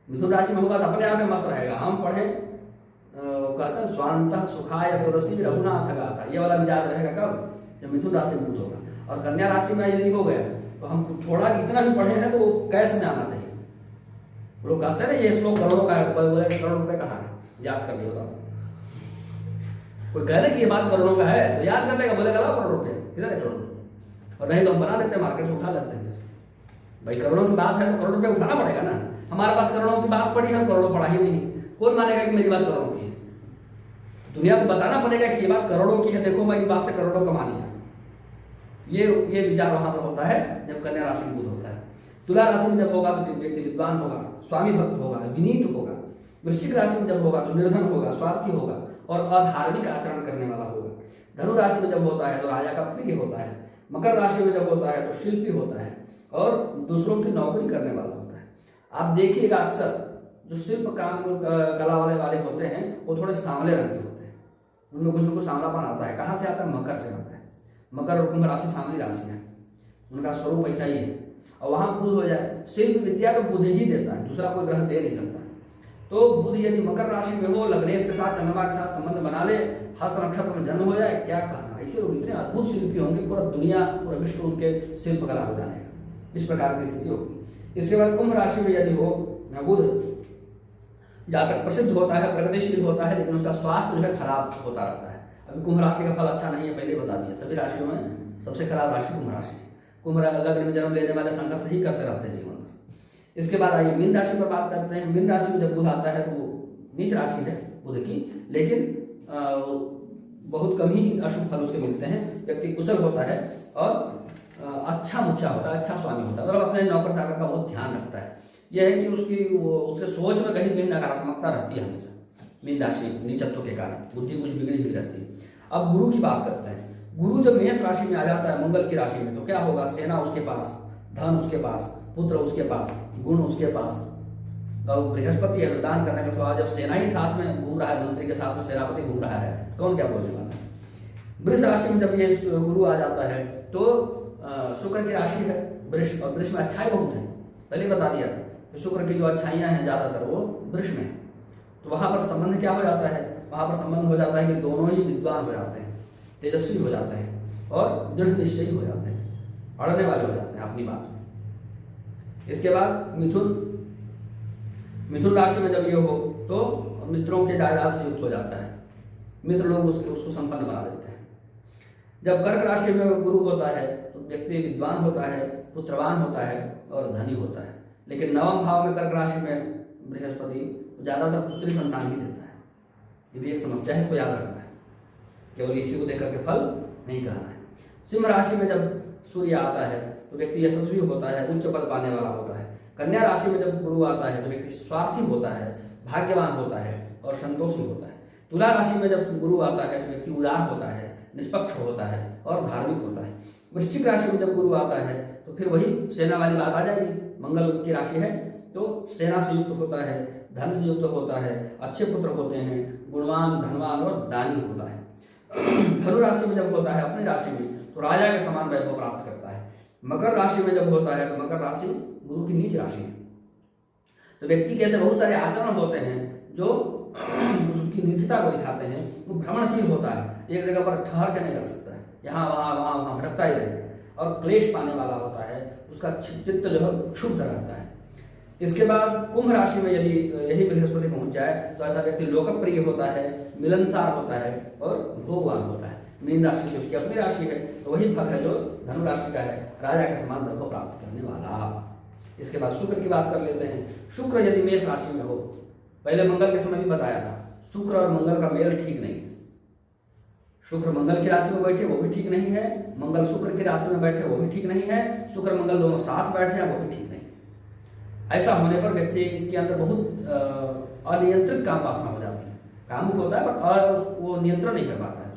मिथुन राशि में होगा तो अपने आप में मस्त रहेगा, हम पढ़े कहता है स्वांतः सुखाय तुलसी रघुनाथ गाथा, ये वाला मिजाज रहेगा कब? जब मिथुन राशि में बुध होगा। और कन्या राशि में यदि हो गया तो हम थोड़ा इतना भी पढ़े हैं तो वो कैश में आना चाहिए। लोग कहते हैं ना ये श्लोक करोड़ों का है, बोले करोड़ रुपए कहाँ है, याद कर लिया। कोई कह रहे कि ये बात करोड़ों का है तो याद कर लेगा, बोलेगा लाओ करोड़ रुपए, किधर है करोड़? और नहीं तो हम बना लेते हैं, मार्केट से उठा लेते हैं। भाई करोड़ों की बात है तो करोड़ रुपए उठाना पड़ेगा ना। हमारे पास करोड़ों की बात पड़ी है, करोड़ों पढ़ा ही नहीं, कौन मानेगा कि मेरी बात करोड़ों की है? दुनिया को बताना पड़ेगा कि ये बात करोड़ों की है, देखो मैं इस बात से करोड़ों कमा लिया। ये विचार वहां पर होता है जब कन्या राशि में बुध होता है। तुला राशि में जब होगा तो व्यक्ति विद्वान होगा, स्वामी भक्त होगा, विनीत होगा। वृश्चिक राशि में जब होगा तो निर्धन होगा, स्वार्थी होगा और अधार्मिक आचरण करने वाला होगा। धनु राशि में जब होता है तो राजा का प्रिय होता है। मकर राशि में जब होता है तो शिल्पी होता है और दूसरों की नौकरी करने वाला होता है। आप देखिएगा अक्सर जो शिल्प काम कला वाले होते हैं वो थोड़े सांवले रंग के होते हैं, उनमें कुछ न कुछ सांवलापन आता है। कहाँ से आता है? मकर से आता है। मकर और कुंभ राशि सांवली राशि है, उनका स्वरूप ऐसा ही है। और वहां बुध हो जाए, शिल्प विद्या तो बुध ही देता है, दूसरा कोई ग्रह दे नहीं सकता। तो बुध यदि मकर राशि में हो, लग्नेश के साथ, चंद्रमा के साथ संबंध बना ले, हस्त नक्षत्र में जन्म हो जाए, क्या कहना, ऐसे लोग इतने अद्भुत शिल्पी होंगे, पूरा दुनिया पूरा विश्व उनके शिल्प कला हो जाएगा, इस प्रकार की स्थिति होगी। इसके बाद कुंभ राशि में यदि हो बुध, जहाँ तक प्रसिद्ध होता है, प्रगतिशील होता है, लेकिन उसका स्वास्थ्य जो है खराब होता रहता है। अब अभी कुंभ राशि का फल अच्छा नहीं है, पहले बता दिया। सभी राशियों में सबसे खराब राशि कुंभ राशि है। कुंभ लग्न में जन्म लेने वाले संघर्ष ही करते रहते हैं जीवन में। इसके बाद आइए मीन राशि पर बात करते हैं। मीन राशि में जब बुध आता है तो वो नीच राशि है बुध की, लेकिन बहुत कम ही अशुभ फल उसके मिलते हैं। व्यक्ति कुशल होता है और अच्छा मुखिया होता है, अच्छा स्वामी होता है, मतलब अपने नौकर चाकर का बहुत ध्यान रखता है। यह है कि उसके सोच में कहीं कहीं नकारात्मकता रहती है हमेशा, मीन राशि नीचत्व के कारण बुद्धि कुछ बिगड़ी हुई रहती है। अब गुरु की बात करते हैं। गुरु जब मेष राशि में आ जाता है मंगल की राशि में, तो क्या होगा? सेना उसके पास, धन उसके पास, पुत्र उसके पास, गुण उसके पास। तो बृहस्पति है तो दान करने का स्वभाव, जब सेना ही साथ में घूम रहा है, मंत्री के साथ में सेनापति घूम रहा है, तो कौन क्या बोलने वाला है? वृष राशि में जब ये गुरु आ जाता है तो शुक्र की राशि है वृष, और वृष में अच्छाई बहुत है, पहले बता दिया कि शुक्र की जो अच्छाइयां हैं ज्यादातर वो वृष में। तो वहां पर संबंध क्या हो जाता है? वहां पर संबंध हो जाता है कि दोनों ही विद्वान हो जाते हैं, तेजस्वी हो जाते हैं और दृढ़ निश्चयी हो जाते हैं, अड़ने वाले हो जाते हैं अपनी बात में। इसके बाद मिथुन राशि में जब ये हो तो मित्रों के जायदाद से युक्त हो जाता है, मित्र लोग उसको संपन्न बना देते हैं। जब कर्क राशि में गुरु होता है तो व्यक्ति विद्वान होता है, पुत्रवान होता है और धनी होता है। लेकिन नवम भाव में कर्क राशि में बृहस्पति ज्यादातर पुत्री संतान ही देता है। ये भी एक समस्या है, इसको याद रखना है, केवल इसी को देकर के फल नहीं कहना है। सिंह राशि में जब सूर्य आता है तो व्यक्ति यशस्वी होता है, उच्च पद पाने वाला होता है। कन्या राशि में जब गुरु आता है तो व्यक्ति स्वार्थी होता है, भाग्यवान होता है और संतोषी होता है। तुला राशि में जब गुरु आता है तो व्यक्ति उदार होता है, निष्पक्ष होता है और धार्मिक होता है। वृश्चिक राशि में जब गुरु आता है तो फिर वही सेना वाली बात आ जाएगी, मंगल की राशि है तो सेना से युक्त होता है, धन से युक्त होता है, अच्छे पुत्र होते हैं, गुणवान, धनवान और दानी होता है। धनु राशि में जब होता है अपनी राशि में तो राजा के समान वैभव प्राप्त करता है। मकर राशि में जब होता है तो मकर राशि गुरु की नीच राशि है, तो व्यक्ति के ऐसे बहुत सारे आचरण होते हैं जो उसकी नीचता को दिखाते हैं। वो भ्रमणशील होता है, एक जगह पर ठहर के नहीं रह सकता है, यहाँ वहाँ भटकता ही रहेगा और क्लेश पाने वाला होता है, उसका चित्त जो है क्षुब्ध रहता है। इसके बाद कुंभ राशि में यदि यही बृहस्पति पहुंच जाए तो ऐसा व्यक्ति लोकप्रिय होता है, मिलनसार होता है और भोगवान होता है। मीन राशि की उसकी अपनी राशि है तो वही फल है जो धनु राशि का है, राजा के समान वैभव प्राप्त करने वाला। इसके बाद शुक्र की बात कर लेते हैं। शुक्र यदि मेष राशि में हो, पहले मंगल के समय भी बताया था, शुक्र और मंगल का मेल ठीक नहीं है। शुक्र मंगल की राशि में बैठे वो भी ठीक नहीं है, मंगल शुक्र की राशि में बैठे वो भी ठीक नहीं है, शुक्र मंगल दोनों साथ बैठे हैं वो भी ठीक नहीं है। ऐसा होने पर व्यक्ति के अंदर बहुत अनियंत्रित काम वासना हो जाती है, कामुक होता है पर वो नियंत्रण नहीं कर पाता है।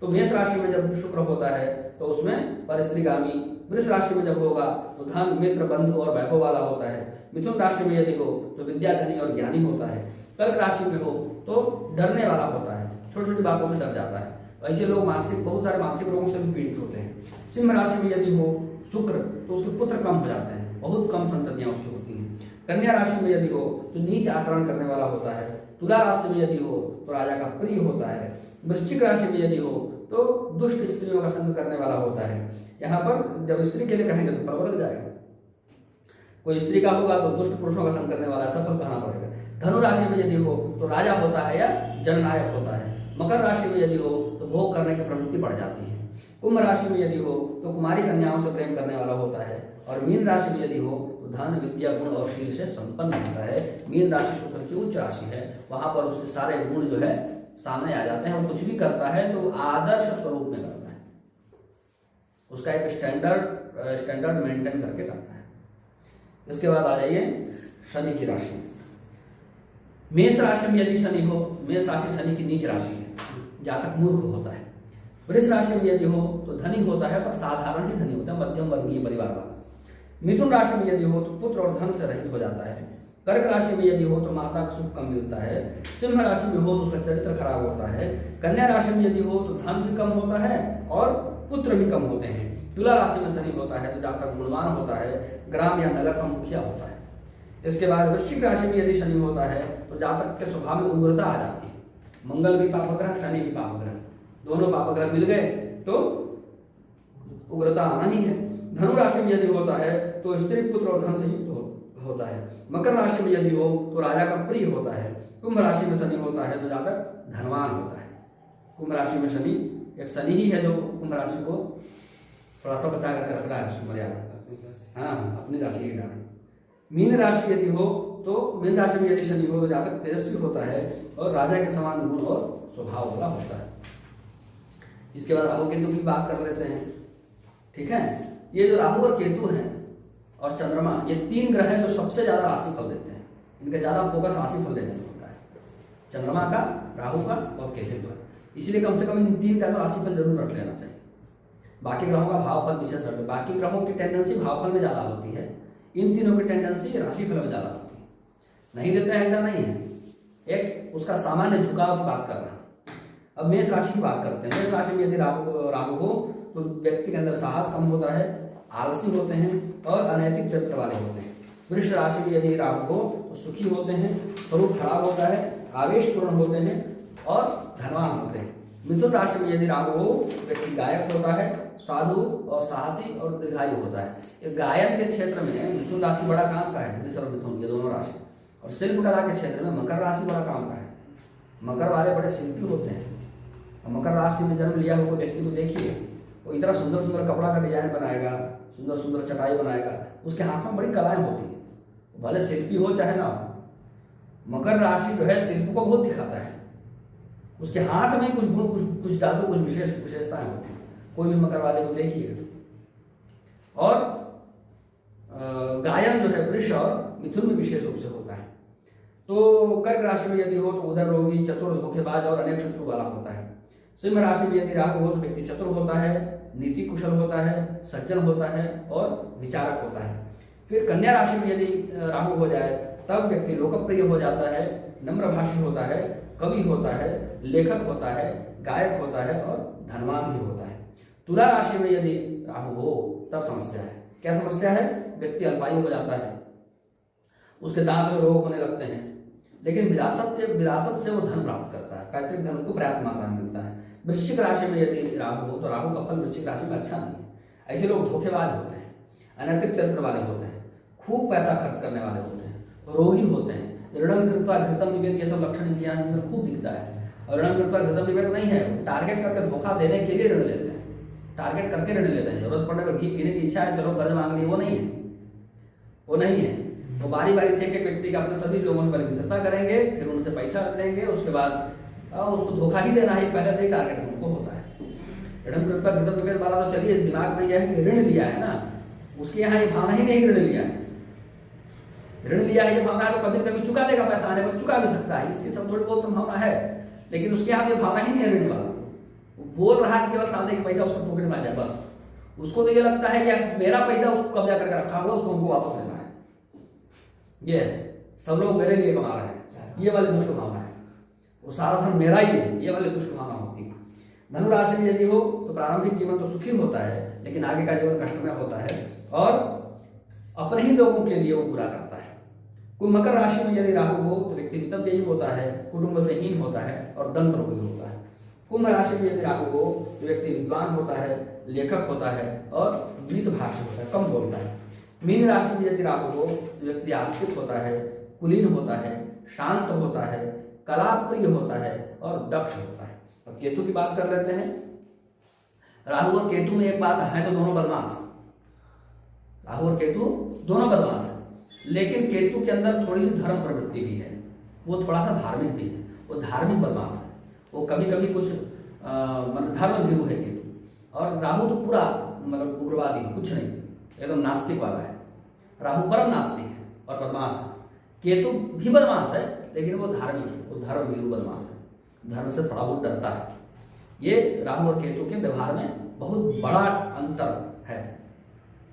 तो मेष राशि में जब शुक्र होता है तो उसमें परिस्त्रीगामी, वृष राशि में जब होगा तो धन, मित्र, बंधु और वैभव वाला होता है। मिथुन राशि में यदि हो तो विद्याधनी और ज्ञानी होता है। कर्क राशि में हो तो डरने वाला होता है, छोटी छोटी बातों से डर जाता है। ऐसे लोग बहुत सारे मानसिक रोगों से भी पीड़ित होते हैं। सिंह राशि में यदि हो शुक्र तो उसके पुत्र कम हो जाते हैं, बहुत कम संततियां उसकी होती हैं। कन्या राशि में यदि हो तो नीच आचरण करने वाला होता है। तुला राशि में यदि हो तो राजा का प्रिय होता है। वृश्चिक राशि में यदि हो तो दुष्ट स्त्रियों का संग करने वाला होता है। यहाँ पर जब स्त्री के लिए कहेंगे तो फल बदल जाएगा, कोई स्त्री का होगा तो दुष्ट पुरुषों का संग करने वाला, ऐसा फल कहना पड़ेगा। धनु राशि में यदि हो तो राजा होता है या जननायक होता है। मकर राशि में यदि हो तो भोग करने की प्रवृत्ति बढ़ जाती है। कुंभ राशि में यदि हो तो कुमारी कन्याओं से प्रेम करने वाला होता है। और मीन राशि में यदि हो तो धन, विद्या, गुण और शील से संपन्न होता है। मीन राशि शुक्र की उच्च राशि है, वहां पर उसके सारे गुण जो है सामने आ जाते हैं और कुछ भी करता है तो आदर्श स्वरूप में करता है, उसका एक स्टैंडर्ड मेंटेन करके करता है। इसके बाद आ जाइए शनि की राशि। मेष राशि में यदि शनि हो, मेष राशि शनि की नीच राशि है, जातक मूर्ख होता है। वृष राशि में यदि हो तो धनी होता है पर साधारण ही धनी होता है, मध्यम वर्गीय परिवार वाला। मिथुन राशि में यदि हो तो पुत्र और धन से रहित हो जाता है। कर्क राशि में यदि हो तो माता का सुख कम मिलता है। सिंह राशि में हो तो उसका चरित्र खराब होता है। कन्या राशि में यदि हो तो धन भी कम होता है और पुत्र भी कम होते हैं। तुला राशि में शनि होता है तो जातक गुणवान होता है, ग्राम या नगर का मुखिया होता है। इसके बाद वृश्चिक राशि में यदि शनि होता है तो जातक के स्वभाव में उग्रता आ जाती है। मंगल भी पाप ग्रह, शनि भी पाप ग्रह, दोनों पाप ग्रह मिल गए तो उग्रता आना ही है। धनु राशि में यदि होता है तो स्त्री, पुत्र और धन से युक्त होता है। मकर राशि में यदि हो तो राजा का प्रिय होता है। कुंभ राशि में शनि होता है तो जातक धनवान होता है। कुंभ राशि में शनि, एक शनि ही है जो कुंभ राशि को थोड़ा सा बचा करके रख रहा है उसकी मर्यादा, हाँ अपनी राशि के कारण। मीन राशि यदि हो तो मीन राशि में यदि शनि हो तो जातक तेजस्वी होता है और राजा के समान गुण और स्वभाव वाला होता है। इसके बाद राहु केतु की बात कर लेते हैं, ठीक है। ये जो राहु और केतु हैं और चंद्रमा, ये 3 ग्रह हैं जो सबसे ज्यादा राशि फल देते हैं। इनका ज्यादा फोकस राशि फल देने में होता है, चंद्रमा का, राहु का और केतु का। इसलिए कम से कम इन 3 का तो राशि फल जरूर रख लेना चाहिए। बाकी ग्रहों का भाव फल विशेष रख, बाकी ग्रहों की टेंडेंसी भाव फल में ज्यादा होती है, इन तीनों की टेंडेंसी राशि फल में ज्यादा होती है। नहीं देते हैं ऐसा नहीं है, एक उसका सामान्य झुकाव की बात कर रहा है। अब मेष राशि की बात करते हैं। मेष राशि में यदि राहु हो तो व्यक्ति के अंदर साहस कम होता है, आलसी होते हैं और अनैतिक चरित्र वाले होते हैं। वृष राशि में यदि राहु हो तो सुखी होते हैं, स्वरूप खराब होता है, आवेशपूर्ण होते हैं और धनवान होते हैं। मिथुन राशि में यदि राहु हो तो व्यक्ति गायक होता है, साधु और साहसी और दीर्घायु होता है। ये गायन के क्षेत्र में मिथुन राशि बड़ा काम का है, ऋषभ मिथुन ये दोनों राशि। और शिल्प कला के क्षेत्र में मकर राशि बड़ा काम का है, मकर वाले बड़े शिल्पी होते हैं। मकर राशि में जन्म लिया हुआ व्यक्ति को देखिए, वो इतना सुंदर सुंदर कपड़ा का डिजाइन बनाएगा, सुंदर सुंदर चटाई बनाएगा, उसके हाथ में बड़ी कलाएं होती हैं, भले शिल्पी हो चाहे ना हो। मकर राशि जो है शिल्प को बहुत दिखाता है, उसके हाथ में कुछ गुण, कुछ जादू, कुछ विशेषताएं होती हैं। कोई भी मकर वाले को देखिए। और गायन जो है वृष और मिथुन में विशेष रूप से होता है। तो कर्क राशि में यदि हो तो उदर रोगी, चतुर, धोखेबाज और अनेक शत्रु वाला होता है। सिंह राशि में यदि राहु हो तो व्यक्ति चतुर होता है, नीति कुशल होता है, सज्जन होता है और विचारक होता है। फिर कन्या राशि में यदि राहु हो जाए तब व्यक्ति लोकप्रिय हो जाता है, नम्रभाषी होता है, कवि होता है, लेखक होता है, गायक होता है और धनवान भी होता है। तुला राशि में यदि राहु हो तब समस्या है। क्या समस्या है? व्यक्ति अल्पायु हो जाता है, उसके दांत में रोग होने लगते हैं, लेकिन विरासत से वो धन प्राप्त करता है, पैतृक धन को पर्याप्त मात्रा में मिलता है। वृश्चिक राशि में यदि राहु हो तो राहु का फल वृश्चिक राशि में अच्छा नहीं है। ऐसे लोग धोखेबाज होते हैं, अनैतिक चरित्र वाले होते हैं, खूब पैसा खर्च करने वाले होते हैं, रोगी होते हैं, ऋणम कृत्वा घृतम निवेद, ये सब लक्षण इनके अंदर खूब दिखता है। और ऋणम कृत्वा घृतम निवेद नहीं है, टारगेट करके धोखा देने के लिए ऋण लेते हैं, टारगेट करके ऋण लेते हैं। जरूरत पड़ने पर घी पीने की इच्छा है, चलो कर्ज मांग लिए, वो नहीं है, वो नहीं है। वो बारी बारी से एक व्यक्ति का अपने सभी लोगों से मित्रता करेंगे, फिर उनसे पैसा लेंगे, उसके बाद उसको धोखा ही देना है, पहले से ही टारगेट उनको होता है। ऋण कृत्वा घृतम निवेद वाला तो चलिए दिमाग में यह है कि ऋण लिया है ना, उसके यहाँ ये भावना ही नहीं ऋण लिया है। ऋण लिया है ये भावना है तो कभी कभी चुका देगा, पैसा आने पर चुका भी सकता है, इसकी सब थोड़ी बहुत संभावना है। लेकिन उसके यहाँ ये भावना ही नहीं है ऋण वाला, वो बोल रहा है केवल सामने का पैसा उसको पॉकेट में आ जाए बस। उसको तो ये लगता है कि मेरा पैसा उसको कब्जा करके रखा हुआ, उसको हमको वापस लेना है। ये सब लोग मेरे लिए कमा रहे हैं, ये वाली दुष्ट भावना है। वो सारा धन मेरा ही है, ये वाली दुष्ट भावना होती है। धनु राशि में यदि हो तो प्रारंभिक जीवन तो सुखी होता है, लेकिन आगे का जीवन कष्टमय होता है और अपने ही लोगों के लिए वो बुरा करता है। कुंभ मकर राशि में यदि राहु हो तो व्यक्ति मितव्ययी होता है, कुटुंब से हीन होता है और दंत रोगी होता है। कुंभ राशि में यदि राहु हो तो व्यक्ति विद्वान होता है, लेखक होता है और मितभाषी होता है, कम बोलता है। मीन राशि में यदि राहु हो तो व्यक्ति आस्तिक होता है, कुलीन होता है, शांत होता है, कला प्रिय होता है और दक्ष होता है। अब केतु की बात कर लेते हैं। राहु और केतु में एक बात है तो दोनों बदमाश, राहु और केतु दोनों बदमाश है, लेकिन केतु के अंदर थोड़ी सी धर्म प्रवृत्ति भी है, वो थोड़ा सा धार्मिक भी है, वो धार्मिक बदमाश है। वो कभी कभी कुछ मतलब धर्म भीरू है केतु। और राहु तो पूरा मतलब उग्रवादी है, कुछ नहीं, एकदम नास्तिक वाला है। राहु परम नास्तिक है और बदमाश है। केतु भी बदमाश है लेकिन वो धार्मिक है, वो धर्म भीरू बदमाश है, धर्म से थोड़ा बहुत डरता है। ये राहु और केतु के व्यवहार में बहुत बड़ा अंतर है।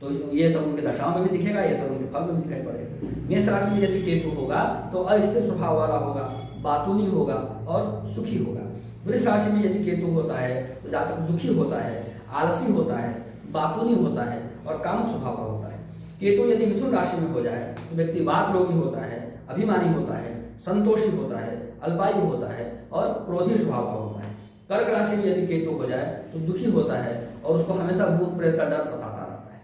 तो ये सब उनके दशाओं में भी दिखेगा, ये सब उनके फल में भी दिखाई पड़ेगा। मेष राशि में यदि केतु होगा तो अस्थिर स्वभाव वाला होगा, बातूनी होगा और सुखी होगा। वृष राशि में यदि केतु होता है तो जातक दुखी होता है, आलसी होता है, बातूनी होता है और कामुक स्वभाव का होता है। केतु यदि मिथुन राशि में हो जाए तो व्यक्ति वाद रोगी होता है, अभिमानी होता है, संतोषी होता है, अल्पायु होता है और क्रोधी स्वभाव का होता है। कर्क राशि में यदि केतु हो जाए तो दुखी होता है और उसको हमेशा भूत प्रेत का डर सताता रहता है।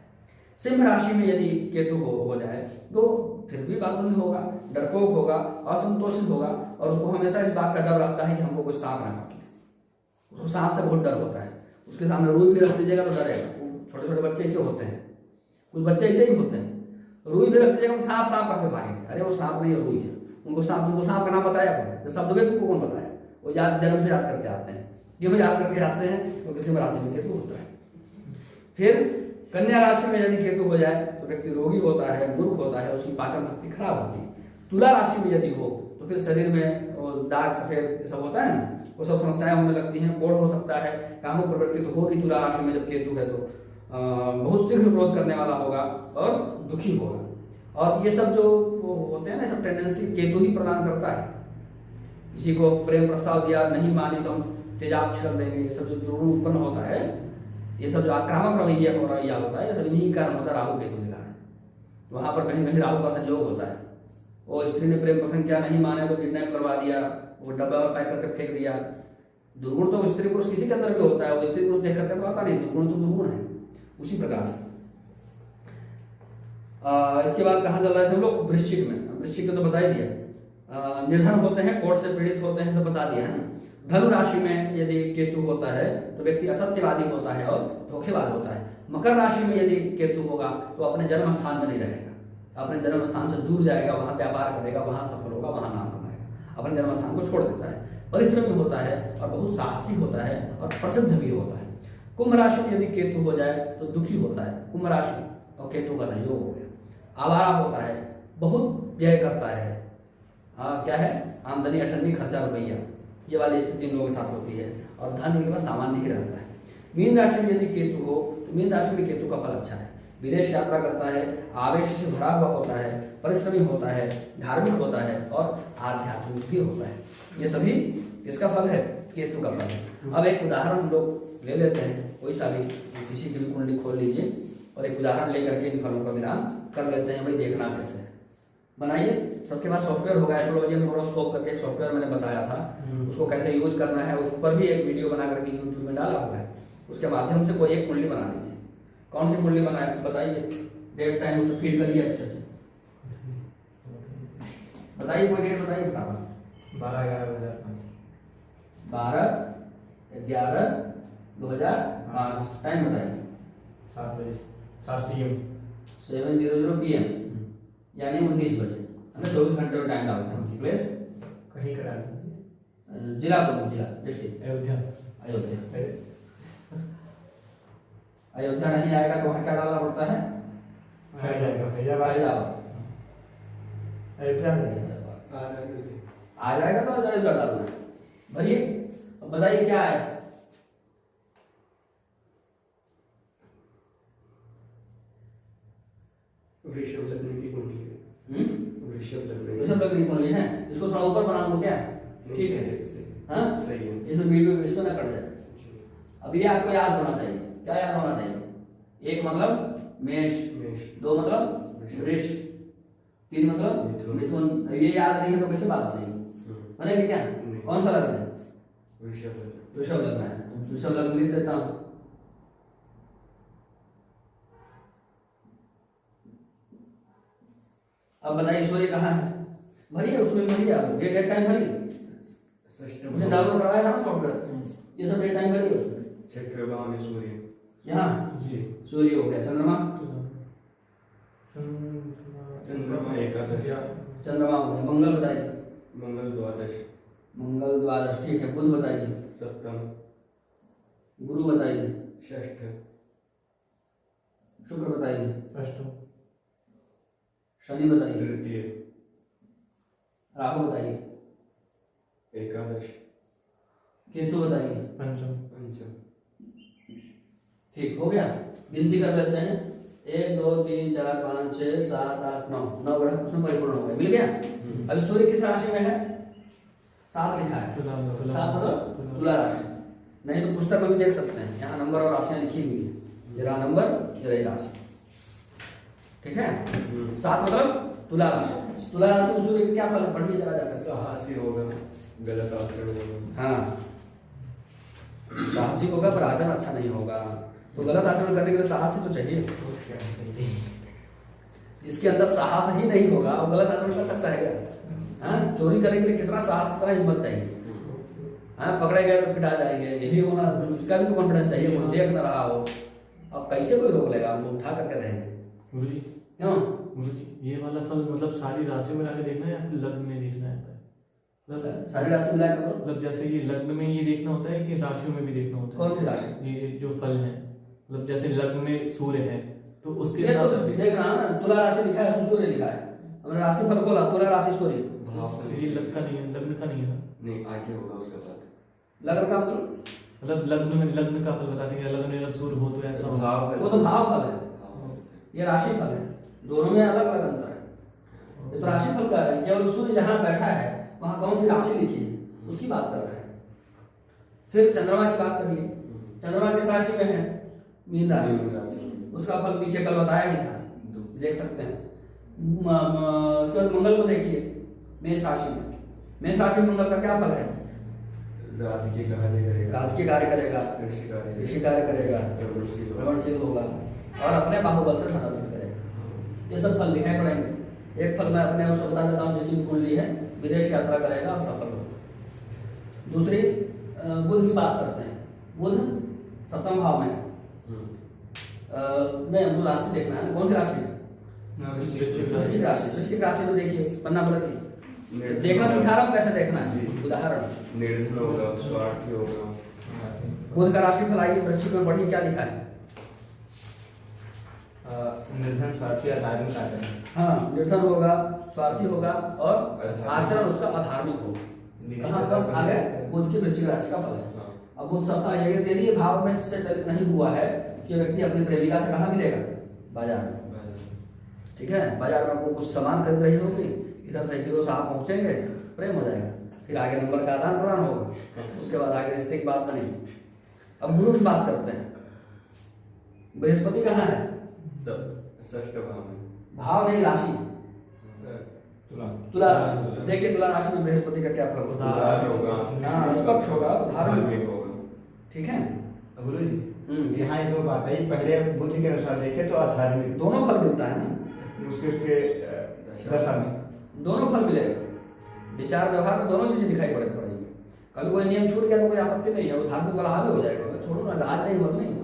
सिंह राशि में यदि केतु हो जाए तो फिर भी बातूनी होगा, डरपोक होगा, असंतोषी होगा और उसको हमेशा इस बात का डर रहता है कि हमको कोई सांप ना काट ले, उसको सांप से बहुत डर होता है। उसके सामने रुई भी रख दीजिएगा तो डरेगा। छोटे छोटे बच्चे ऐसे होते हैं, कुछ बच्चे ऐसे ही होते हैं, रुई भी रख दीजिएगा तो सांप सांप करके भागेंगे। अरे वो सांप नहीं है, रुई है। उनको सांप का नाम बताया कौन? शब्द में तुमको कौन बताया? वो याद जन्म से याद करके आते हैं। क्यों याद करके आते हैं? तो किसी में राशि में केतु होता है। फिर कन्या राशि में यदि केतु हो जाए तो व्यक्ति रोगी होता है, मूर्ख होता है, उसकी पाचन शक्ति खराब होती है। तुला राशि में यदि हो तो फिर शरीर में दाग सफेद सब होता है ना, वो सब समस्याएं होने लगती हैं। कोढ़ हो सकता है, कामुक प्रवृत्ति तो होगी तुला राशि में जब केतु है तो बहुत शीघ्र क्रोध करने वाला होगा और दुखी होगा। और ये सब जो होते हैं ना, सब टेंडेंसी केतु ही प्रदान करता है। किसी को प्रेम प्रस्ताव दिया, नहीं मानी तो हम तेजाब छोड़ देंगे। ये सब जो दुर्गुण उत्पन्न होता है, ये सब जो आक्रामक रवैया होता है, ये सब इन्हीं कारण होता है, राहु केतु के कारण। वहां पर कहीं कहीं राहु का संयोग होता है। वो स्त्री ने प्रेम प्रसंग किया, नहीं माने तो किडनैप करवा दिया, वो डब्बा में पैक करके फेंक दिया। दुर्गुण तो स्त्री पुरुष किसी के अंदर भी होता है, वो स्त्री पुरुष देख करके तो आता नहीं, दुर्गुण तो दुर्गुण है। उसी प्रकार से इसके बाद कहाँ चल रहे थे हम लोग? वृश्चिक में। वृश्चिक को तो बता ही दिया। निर्धन होते हैं, कोढ़ से पीड़ित होते हैं, सब बता दिया है ना। धनु राशि में यदि केतु होता है तो व्यक्ति असत्यवादी होता है और धोखेबाज होता है। मकर राशि में यदि केतु होगा तो अपने जन्म स्थान में नहीं रहेगा, अपने जन्म स्थान से दूर जाएगा, वहां व्यापार करेगा, वहां सफल होगा, वहां नाम कमाएगा, अपने जन्म स्थान को छोड़ देता है। परिश्रमी होता है और बहुत साहसी होता है और प्रसिद्ध भी होता है। कुंभ राशि में यदि केतु हो जाए तो दुखी होता है। कुंभ राशि और केतु का संयोग हो गया। आवारा होता है, बहुत व्यय करता है। क्या है? आमदनी अठन्नी, खर्चा रुपया, ये वाली स्थिति इन लोगों के साथ होती है। और धन इनके पास सामान्य ही रहता है। मीन राशि में यदि केतु हो तो मीन राशि में केतु का फल अच्छा है। विदेश यात्रा करता है, आवेश से भरा हुआ होता है, परिश्रमी होता है, धार्मिक होता है और आध्यात्मिक भी होता है। ये सभी इसका फल है, केतु का फल है। अब एक उदाहरण हम लोग ले लेते हैं, कोई सा भी, किसी की भी कुंडली खोल लीजिए और एक उदाहरण लेकर के इन फलों का मिलान कर लेते हैं। भाई देखना कैसे बनाइए। सबके पास सॉफ्टवेयर होगा, एस्ट्रोलॉजी में होरोस्कोप करके एक सॉफ्टवेयर मैंने बताया था, उसको कैसे यूज करना है, उस पर भी एक वीडियो बना करके यूट्यूब में डाला हुआ है। उसके माध्यम से कोई एक कुंडली बना लीजिए। कौन सी कुंडली बनाए बताइए, डेट टाइम उसमें फीड करिए अच्छे से, बताइए कोई डेट बताइए। 12/11/2005 टाइम बताइए। 7 बजे 7 PM 7:00 PM यानी 19 बजे। हमें 24 घंटे में टाइम डालते हैं। प्लेस कहीं करा दीजिए। जिला बोलो, जिला डिस्ट्रिक्ट अयोध्या। अयोध्या। अयोध्या नहीं आएगा तो वहाँ क्या डालना पड़ता है? फैजाबाद। अयोध्या में आ जाएगा तो अयोध्या डालना है। भरिए, अब बताइए क्या है? वृषभ लग्न की कुंडली है। वृषभ लग्न की कुंडली है। इसको थोड़ा ऊपर बना दो क्या? ठीक है, हाँ सही है। इसमें वीडियो इसमें ना कट जाए। अब ये आपको याद होना चाहिए। क्या याद होना चाहिए? एक मतलब मेष, दो मतलब वृष, तीन मतलब मिथुन। ये याद नहीं है तो कैसे बात बनेगी? बनेगी क्या? कौन सा लग्न है? वृषभ लग्न है। वृषभ लग्न लिख देता हूं। अब बताइए सूर्य कहाँ है? भरिए, उसमें भरिए आप डेट टाइम भरिए। मुझे डाउनलोड करवाया था ना सॉफ्टवेयर, ये सब डेट टाइम भरिए उसमें। चक्र भाव में सूर्य यहाँ सूर्य हो गया। चंद्रमा, चंद्रमा एकादश, चंद्रमा हो गया। मंगल बताइए। मंगल द्वादश, मंगल द्वादश ठीक है। बुध बताइए। सप्तम, गुरु बताइए। षष्ठ, शुक्र बताइए। अष्टम, शनि बताइए। तृतीय, राहु बताइए। एकादश, केतु बताइए। पंचम, ठीक हो गया। गिनती कर लेते हैं। 1 2 3 4 5 6 7 8 9 ग्रह उसमें परिपूर्ण हो गए। मिल गया। अभी सूर्य किस राशि में है? 7 लिखा है। 7 मतलब तुला राशि। नहीं तो पुस्तक में भी देख सकते हैं, यहाँ नंबर और राशियां लिखी हुई है। ये रहा नंबर, ये रही राशि। ठीक है। 7 मतलब तुला राशि। तुला राशि में सूर्य क्या फल है? पढ़िए जरा जाकर। साहसी होगा, गलत आचरण होगा। हाँ, साहसी होगा पर आचरण अच्छा नहीं होगा। तो गलत आचरण करने के लिए साहस तो चाहिए। जिसके अंदर साहस ही नहीं होगा वो गलत आचरण कर सकता है क्या? हाँ, चोरी करने के लिए कितना साहस, कितना हिम्मत चाहिए। हाँ, पकड़े गए तो पिटा जाएंगे, ये भी होना, इसका भी तो कॉन्फिडेंस चाहिए, कोई देख ना रहा हो। अब कैसे कोई रोक लेगा, हम लोग उठा करके रहेंगे गुरुजी क्यों? गुरुजी, ये वाला फल मतलब सारी राशि में लाके देखना है या फिर लग्न में देखना है? मतलब सारी राशि मिला कर तो मतलब जैसे ये लग्न में ये देखना होता है कि राशियों में भी देखना होता है? कौन सी राशि? ये जो फल है, मतलब जैसे लग्न में सूर्य है तो उसके ये तो हिसाब से देख रहा ना, तुला राशि लिखा है, सूर्य लिखा है, हमने राशि फल खोला, तुला राशि सूर्य, ये लग्न का नहीं है, लग्न का नहीं है ना? नहीं, आगे होगा उसके बाद। लग्न का मतलब मतलब लग्न में लग्न का फल बताते हैं, लग्न में अगर सूर्य हो तो ऐसा होगा। वो तो भाव फल है, ये राशि फल है, दोनों में अलग अलग अंतर है। ये तो राशि फल का है, केवल सूर्य जहाँ बैठा है वहां कौन सी राशि लिखी है उसकी बात कर रहे हैं। फिर चंद्रमा की बात करिए, चंद्रमा किस राशि में है? मीन राशि, उसका फल पीछे कल बताया ही था, देख सकते हैं। उसके बाद मंगल को देखिए, मेष राशि में, मेष राशि में मंगल का क्या फल है? राजकीय कार्य करेगा, राजकीय कार्य करेगा, ऋषि कार्य करेगा, भ्रमणशील होगा और अपने बाहुबल से धनार्जन करेगा। ये सब फल दिखाई पड़ेंगे। एक फल मैं अपने उसको बता देता हूँ जिसकी कुंडली है, विदेश यात्रा करेगा और सफल होगा। दूसरी बुध की बात करते हैं, बुध सप्तम भाव में है। नहीं, हमको राशि देखना है, कौन सी राशि है? वृश्चिक राशि। वृश्चिक राशि में देखिए पन्ना प्रति देखना सिखा रहा हूँ कैसे देखना है, उदाहरण। निर्धन होगा, स्वार्थी होगा। बुध का राशि फल आइए, वृश्चिक में बढ़िए क्या लिखा है? निर्धन, स्वार्थी, अधार्मिक आचरण। हाँ, निर्धन होगा, स्वार्थी होगा और आचरण उसका अधार्मिक होगा। कहाँ पर आ गए? बुध की वृश्चिक राशि का फल है। अब बुध सप्ताह यदि भाव में से चलित नहीं हुआ है कि व्यक्ति अपनी प्रेमिका से कहाँ मिलेगा? बाजार में। ठीक है, बाजार में आपको कुछ सामान खरीद रही होगी, इधर से हीरो साहब पहुंचेंगे, प्रेम हो जाएगा, फिर आगे नंबर का आदान प्रदान होगा, उसके बाद आगे रिश्ते की बात बनेगी। अब गुरु की बात करते हैं, बृहस्पति कहाँ है? षष्ठ भाव में। भाव नहीं, राशि, तुला राशि। देखिए तुला राशि में बृहस्पति का क्या फल होगा? हाँ, निष्पक्ष होगा, धार्मिक होगा। ठीक है गुरु जी, यहाँ ये दो बात है, पहले बुद्धि के अनुसार देखे तो अधार्मिक, दोनों फल मिलता है ना, उसके दशा में दोनों फल मिलेगा। विचार व्यवहार में दोनों चीजें दिखाई पड़ेगी। कभी कोई नियम छूट गया तो कोई आपत्ति नहीं है, वो धार्मिक वाला हावी हो जाएगा, छोड़ो ना, आज नहीं हुआ तो नहीं हुआ।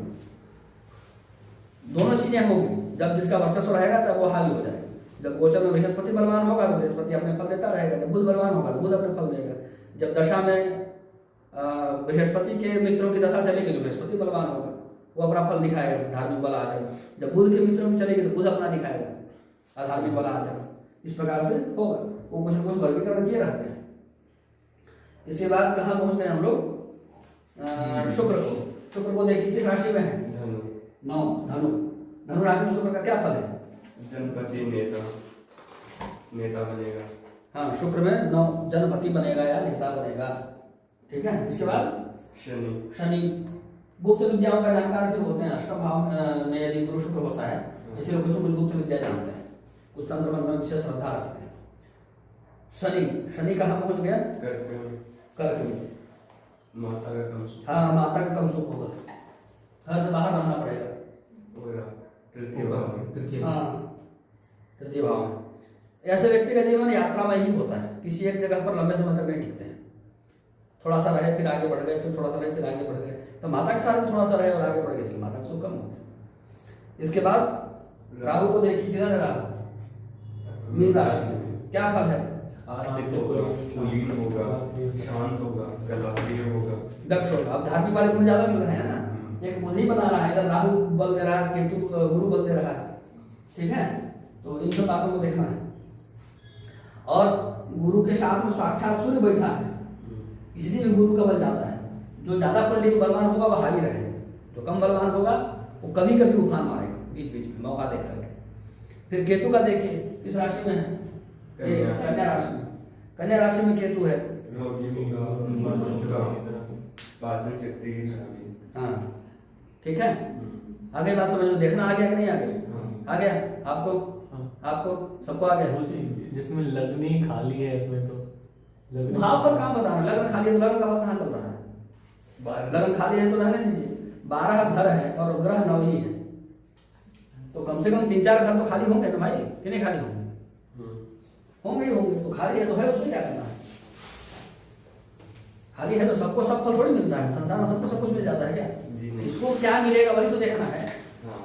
दोनों चीजें होगी, जब जिसका वर्चस्व रहेगा तब वो हावी हो जाएगा। जब गोचर में बृहस्पति बलवान होगा तो बृहस्पति अपने फल देता रहेगा, जब बुध बलवान होगा तो बुध अपने फल देगा। जब दशा में बृहस्पति के मित्रों की दशा चलेगी तो बृहस्पति बलवान होगा, वो अपना फल दिखाएगा, धार्मिक वाला आचरण। जब बुध के मित्रों की चलेगी तो बुध अपना दिखाएगा, अधार्मिक वाला आचरण। इस प्रकार से होगा, वो कुछ न कुछ वर्गीकरण किए रहते हैं। इसके बाद कहाँ पहुंच गए हम लोग? शुक्र को। शुक्र को देखिए किस राशि में है? नौ, धनु। धनु राशि में शुक्र का क्या फल है? जनपति, नेता बनेगा। हाँ, शुक्र में नौ, जनपति बनेगा या नेता बनेगा। ठीक है, इसके बाद शनि गुप्त विद्याओं का जानकार भी होते हैं। अष्टम भाव में यदि गुरु शुक्र होता है, इसलिए कुछ गुप्त विद्या जानते हैं, कुछ तंत्र मंत्र में विशेष श्रद्धा रखते हैं। शनि कहाँ पहुंच गया? कर्क में। माता का कम सुख। हाँ, माता का कम सुख होगा, घर से बाहर रहना पड़ेगा। तृतीय भाव में। हाँ, तृतीय भाव में। ऐसे व्यक्ति का जीवन यात्रा में ही होता है, किसी एक जगह पर लंबे समय तक नहीं टिकते हैं। थोड़ा सा रहे फिर आगे बढ़ गए, फिर थोड़ा सा रहे फिर आगे बढ़ गए। तो माता के साथ भी थोड़ा सा रहे और आगे बढ़ गए, इसलिए माता का सुख कम होता है। इसके बाद राहु को देखिए, किधर है राहु? मीन राशि से। क्या फल है? आस्तिक होगा, कुलीन होगा, शांत होगा, कलाप्रिय होगा, दक्ष होगा। अब धार्मिक वाले गुण ज्यादा मिल रहे हैं ना, एक बुद्धि बना रहा है, इधर राहु बल दे रहा है, केतु गुरु बल दे रहा है। ठीक है, तो इन सब बातों को देखना है। और गुरु के साथ में साक्षात सूर्य बैठा है, इसलिए भी गुरु का बल ज्यादा है। जो ज्यादा कुंडली में बलवान होगा वो हावी रहेगा, जो कम बलवान होगा वो कभी कभी उफान मारेगा, बीच बीच में मौका देख करके। फिर केतु का देखिए किस राशि में है? कन्या राशि में। कन्या राशि में केतु है। पाचन शक्ति की खराबी। हाँ, ठीक है, आगे बात समझ में, देखना आ गया कि नहीं आ गया? आ गया आपको? आपको सबको आ गया? जिसमें लग्नी खाली है इसमें तो भाव पर काम बता रहा है। लग्न खाली है तो लग्न का बात कहाँ चल रहा है? लग्न खाली है तो रहने दीजिए। 12 घर है और ग्रह 9 ही है, तो कम से कम 3-4 घर तो खाली होंगे ना भाई, कि नहीं खाली होंगे? होंगे ही होंगे। तो खाली है तो है, उससे क्या करना है? खाली है तो सबको सब फल थोड़ी मिलता है, संसार में सबको सब कुछ मिल जाता है क्या? जी नहीं। इसको क्या मिलेगा वही तो देखना है। हाँ।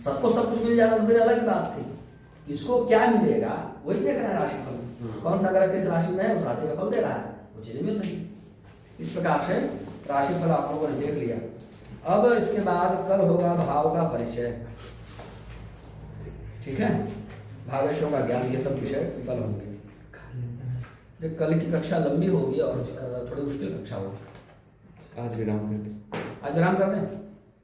सबको सब कुछ मिल जाता तो फिर अलग बात थी। इसको क्या मिलेगा वही देखना है राशिफल। कौन सा ग्रह किस राशि में है उस राशि का फल दे रहा है, वो चीजें मिल रही। इस प्रकार से राशिफल आप लोगों ने देख लिया। अब इसके बाद कल होगा भाव का परिचय, ठीक है, भावेशों का ज्ञान, ये सब विषय कल होंगे। कल की कक्षा लंबी होगी और थोड़ी मुश्किल कक्षा होगी। आज विराम कर आज विराम कर दें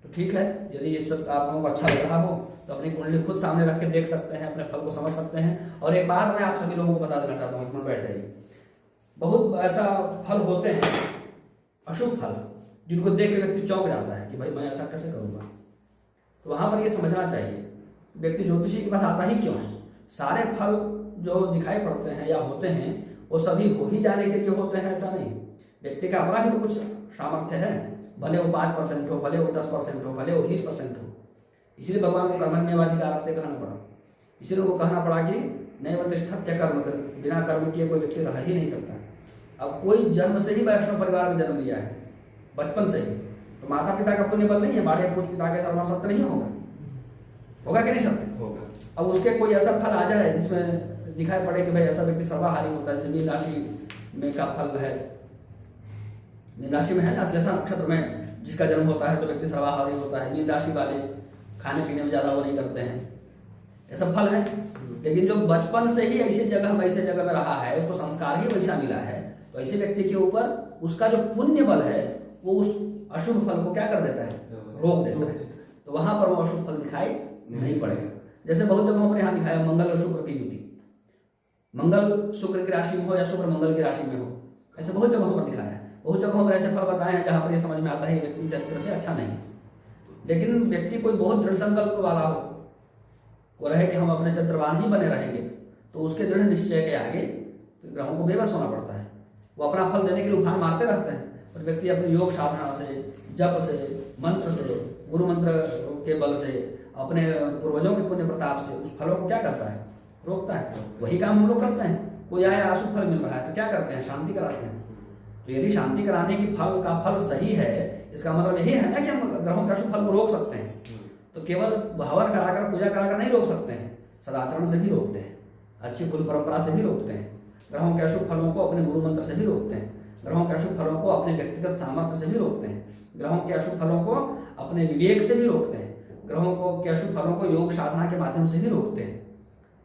तो ठीक है। यदि ये सब आप लोगों को अच्छा लग रहा हो तो अपनी कुंडली खुद सामने रख के देख सकते हैं, अपने फल को समझ सकते हैं। और एक बात मैं आप सभी लोगों को बता देना चाहता हूँ, बैठ जाइए। बहुत ऐसा फल होते हैं अशुभ फल, जिनको देख के व्यक्ति चौंक जाता है कि भाई मैं ऐसा कैसे करूँगा। तो वहाँ पर ये समझना चाहिए व्यक्ति ज्योतिषी के पास आता ही क्यों है। सारे फल जो दिखाई पड़ते हैं या होते हैं वो सभी हो ही जाने के लिए होते हैं, ऐसा नहीं। व्यक्ति का अपना भी तो कुछ सामर्थ्य है, भले वो 5% हो, भले वो 10% हो, भले वो 20% हो। इसलिए भगवान को कर्मण्यवादी का रास्ते कहना पड़ा। इसलिए उनको कहना पड़ा कि नैव तिष्ठत्य कर्म कर, बिना कर्म किए कोई व्यक्ति रह ही नहीं सकता। अब कोई जन्म से ही वैष्णव परिवार में जन्म लिया है, बचपन से ही, तो माता पिता का पुण्य बल नहीं है, बाढ़े पूज पिता के धर्म सत्य नहीं होगा, होगा कि नहीं सत्य होगा। अब उसके कोई ऐसा फल आ जाए जिसमें दिखाई पड़े कि भाई ऐसा व्यक्ति सर्वाहारी होता है, जैसे मीन राशि में का फल है, मीन राशि में है ना, जैसा नक्षत्र में जिसका जन्म होता है तो व्यक्ति सर्वाहारी होता है। मीन राशि वाले खाने पीने में ज्यादा वो नहीं करते हैं, ऐसा फल है। लेकिन जो बचपन से ही ऐसे जगह में रहा है, उसको संस्कार ही वैसा मिला है, तो ऐसे व्यक्ति के ऊपर उसका जो पुण्य बल है वो उस अशुभ फल को क्या कर देता है, रोक देता है। तो वहां पर वो अशुभ फल दिखाई नहीं पड़ेगा। जैसे बहुत जगहों पर यहाँ दिखाया मंगल और शुक्र की युति, मंगल शुक्र की राशि में हो या शुक्र मंगल की राशि में हो, ऐसे बहुत जगहों पर दिखाया है। बहुत जगहों पर ऐसे फल बताए हैं जहां पर ये समझ में आता है व्यक्ति चरित्र से अच्छा नहीं। लेकिन व्यक्ति कोई बहुत दृढ़ संकल्प वाला हो, वो रहे कि हम अपने चरित्रवान ही बने रहेंगे, तो उसके दृढ़ निश्चय के आगे ग्रहों को बेबस होना पड़ता है। वो अपना फल देने के लिए उफान मारते रहते हैं, और व्यक्ति अपने योग साधना से, जप से, मंत्र से, गुरु मंत्र के बल से, अपने पूर्वजों के पुण्य प्रताप से उस फलों को क्या करता है, रोकता है। वही काम हम लोग करते हैं। कोई आया अशुभ फल मिल रहा है तो क्या करते हैं, शांति कराते हैं। तो यदि शांति कराने की फल का फल सही है, इसका मतलब यही है ना कि हम ग्रहों के अशुभ फल को रोक सकते हैं। तो केवल हवन कराकर, पूजा कराकर नहीं रोक सकते हैं, सदाचरण से भी रोकते हैं, अच्छी कुल परंपरा से भी रोकते हैं, ग्रहों के अशुभ फलों को अपने गुरु मंत्र से भी रोकते हैं, ग्रहों के अशुभ फलों को अपने व्यक्तिगत सामर्थ्य से भी रोकते हैं, ग्रहों के अशुभ फलों को अपने विवेक से भी रोकते हैं, ग्रहों को के अशुभ फलों को योग साधना के माध्यम से भी रोकते हैं।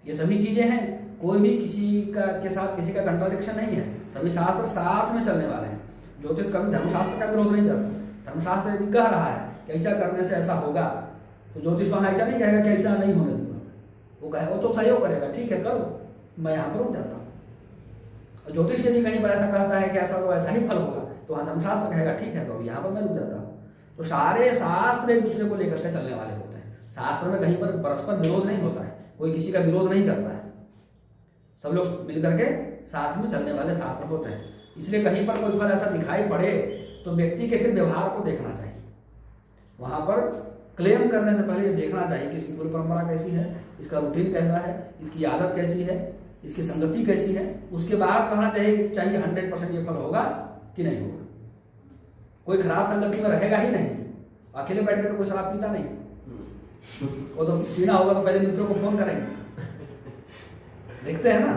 ये सभी चीजें हैं, कोई भी किसी का के साथ किसी का कंट्राडिक्शन नहीं है, सभी शास्त्र साथ में चलने वाले हैं। ज्योतिष कभी धर्मशास्त्र का विरोध नहीं करता। धर्मशास्त्र यदि कह रहा है कि ऐसा करने से ऐसा होगा, तो ज्योतिष वहां ऐसा नहीं कहेगा कि ऐसा नहीं होने दूंगा, वो कहेगा, वो तो सहयोग करेगा, ठीक है करो, मैं यहाँ पर रुक जाता हूँ। और ज्योतिष यदि कहीं पर ऐसा कहता है कि ऐसा तो ऐसा ही फल होगा, तो वहां धर्मशास्त्र कहेगा ठीक है करो, यहाँ पर मैं रुक जाता हूँ। तो सारे शास्त्र एक दूसरे को लेकर के चलने वाले होते हैं। शास्त्र में कहीं पर परस्पर विरोध नहीं होता है, कोई किसी का विरोध नहीं करता है, सब लोग मिलकर के साथ में चलने वाले शास्त्र होते हैं। इसलिए कहीं पर कोई फल ऐसा दिखाई पड़े तो व्यक्ति के फिर व्यवहार को देखना चाहिए। वहां पर क्लेम करने से पहले ये देखना चाहिए कि इसकी पूरी परंपरा कैसी है, इसका रूटीन कैसा है, इसकी आदत कैसी है, इसकी संगति कैसी है। उसके बाद कहना चाहिए 100% ये फल होगा कि नहीं होगा। कोई खराब संगति में रहेगा ही नहीं, अकेले बैठ कर कोई शराब पीता नहीं, वो तो पीना होगा तो पहले मित्रों को फोन करेंगे, देखते हैं ना।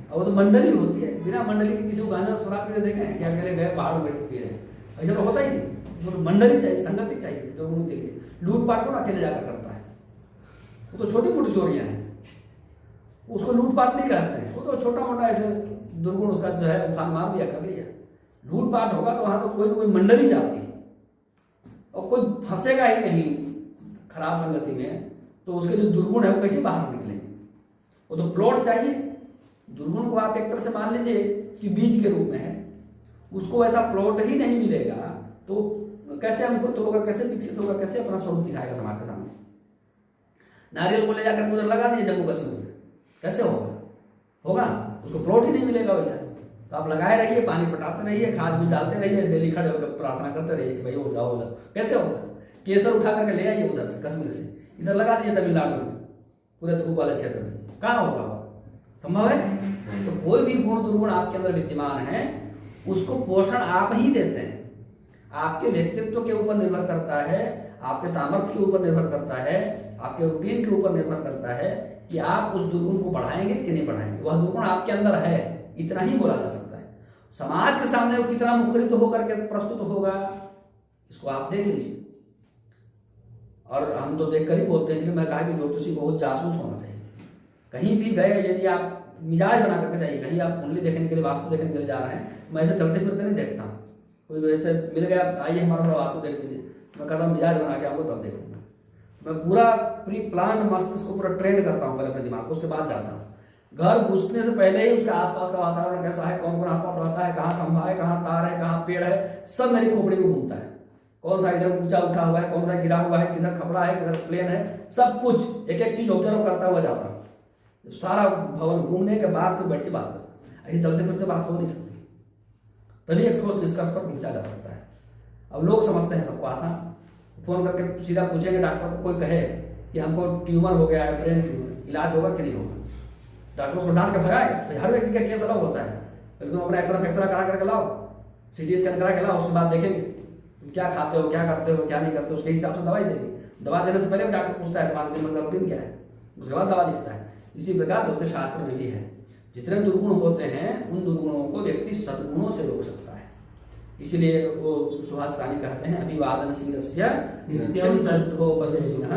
और वो तो मंडली होती है, बिना मंडली के किसी को गांजा शराब पीते देखे हैं क्या? अकेले गए पहाड़ में बैठ पी रहे हैं, ऐसा तो होता ही नहीं। वो तो मंडली चाहिए, संगति चाहिए जो उनको देखिए। लूटपाट को अकेले जाकर करता है, वो तो छोटी मोटी चोरियां हैं, उसको लूटपाट नहीं कहते हैं। वो तो छोटा मोटा ऐसे दुर्गुण उसका जो है इंसान मार दिया, कर लिया। लूटपाट होगा तो वहां तो कोई ना कोई मंडली जाती है, और कोई फंसेगा ही नहीं खराब संगति में, तो उसके जो दुर्गुण है वो कैसे बाहर निकलेंगे। वो तो प्लॉट चाहिए। दुर्गुण को आप एक तरह से मान लीजिए कि बीज के रूप में है, उसको ऐसा प्लॉट ही नहीं मिलेगा तो कैसे अंकुरित होगा, कैसे विकसित होगा, कैसे अपना स्वरूप दिखाएगा समाज के सामने। नारियल को ले जाकर उधर लगा दिए जम्मू कश्मीर में, कैसे होगा? उसको प्लॉट ही नहीं मिलेगा वैसा। तो आप लगाए रहिए, पानी पटाते रहिए, खाद बीज डालते रहिए, डेली खड़े होकर प्रार्थना करते रहिए कि भाई हो जाओ हो जाओ, कैसे होगा? केसर उठा करके ले आइए उधर से, कश्मीर से, इधर लगा दीजिए तमिलनाडु में, पूरे धूप वाले क्षेत्र में, कहाँ होगा? संभव है? तो कोई भी गुण दुर्गुण आपके अंदर विद्यमान है, उसको पोषण आप ही देते हैं। आपके व्यक्तित्व के ऊपर निर्भर करता है, आपके सामर्थ्य के ऊपर निर्भर करता है, आपके रूटीन के ऊपर निर्भर करता है कि आप उस दुर्गुण को बढ़ाएंगे कि नहीं बढ़ाएंगे। वह दुर्गुण आपके अंदर है, इतना ही बोला जा सकता है। समाज के सामने वो कितना मुखरित होकर के प्रस्तुत होगा, इसको आप देख लीजिए। और हम तो देखकर ही बोलते हैं, इसलिए मैं कहा कि ज्योतिषी बहुत जासूस होना चाहिए। कहीं भी गए, यदि आप मिजाज बना करके जाइए, कहीं आप कुंडली देखने के लिए, वास्तु देखने के लिए जा रहे हैं, मैं ऐसे चलते फिरते नहीं देखता। कोई ऐसे मिल गया, आइए हमारा वास्तु देख लीजिए, मैं कहता हूँ मिजाज बना के आऊँगा तब देखूंगा। मैं पूरा प्री प्लान मस्तिष्क को पूरा ट्रेंड करता हूँ पहले अपने दिमाग को, उसके बाद जाता हूँ। घर घुसने से पहले ही उसके आसपास का वातावरण कैसा है, कौन कौन आसपास रहता है, कहाँ खंभा है, कहाँ तार है, कहाँ पेड़ है, सब मेरी खोपड़ी में घूमता है। कौन सा इधर ऊंचा उठा हुआ है, कौन सा गिरा हुआ है, किधर खपड़ा है, किधर प्लेन है, सब कुछ एक एक चीज ऑब्जर्व करता हुआ जाता हूँ। सारा भवन घूमने के बाद फिर बैठ के बात करता हूँ। ऐसे चलते फिरते बात हो नहीं सकती, तभी एक ठोस निष्कर्ष पर पहुंचा जा सकता है। अब लोग समझते हैं सबको आसान, फोन करके सीधा पूछेंगे डॉक्टर को, कोई कहे कि हमको ट्यूमर हो गया है, ब्रेन ट्यूमर, इलाज होगा कि नहीं होगा, डॉक्टर उसको डांट के भगाए। तो हर व्यक्ति का केस अलग होता है। पहले तुम अपना एक्सरा करा करके लाओ, सीटी स्कैन करा के लाओ, उसके बाद देखेंगे तुम क्या खाते हो, क्या करते हो, क्या नहीं करते हो, उसके हिसाब से दवाई देंगे। दवा देने से पहले भी डॉक्टर पूछता है तुम्हारे दिन भर का रूटीन क्या है, उसके बाद दवा लिखता है। इसी प्रकार ज्योतिष शास्त्र में भी है, जितने दुर्गुण होते हैं उन दुर्गुणों को व्यक्ति सद्गुणों से रोक सकता है। इसीलिए वो सुभाष रानी कहते हैं, अभिवादन शीलस्य नित्यम तद्धोपसेविनः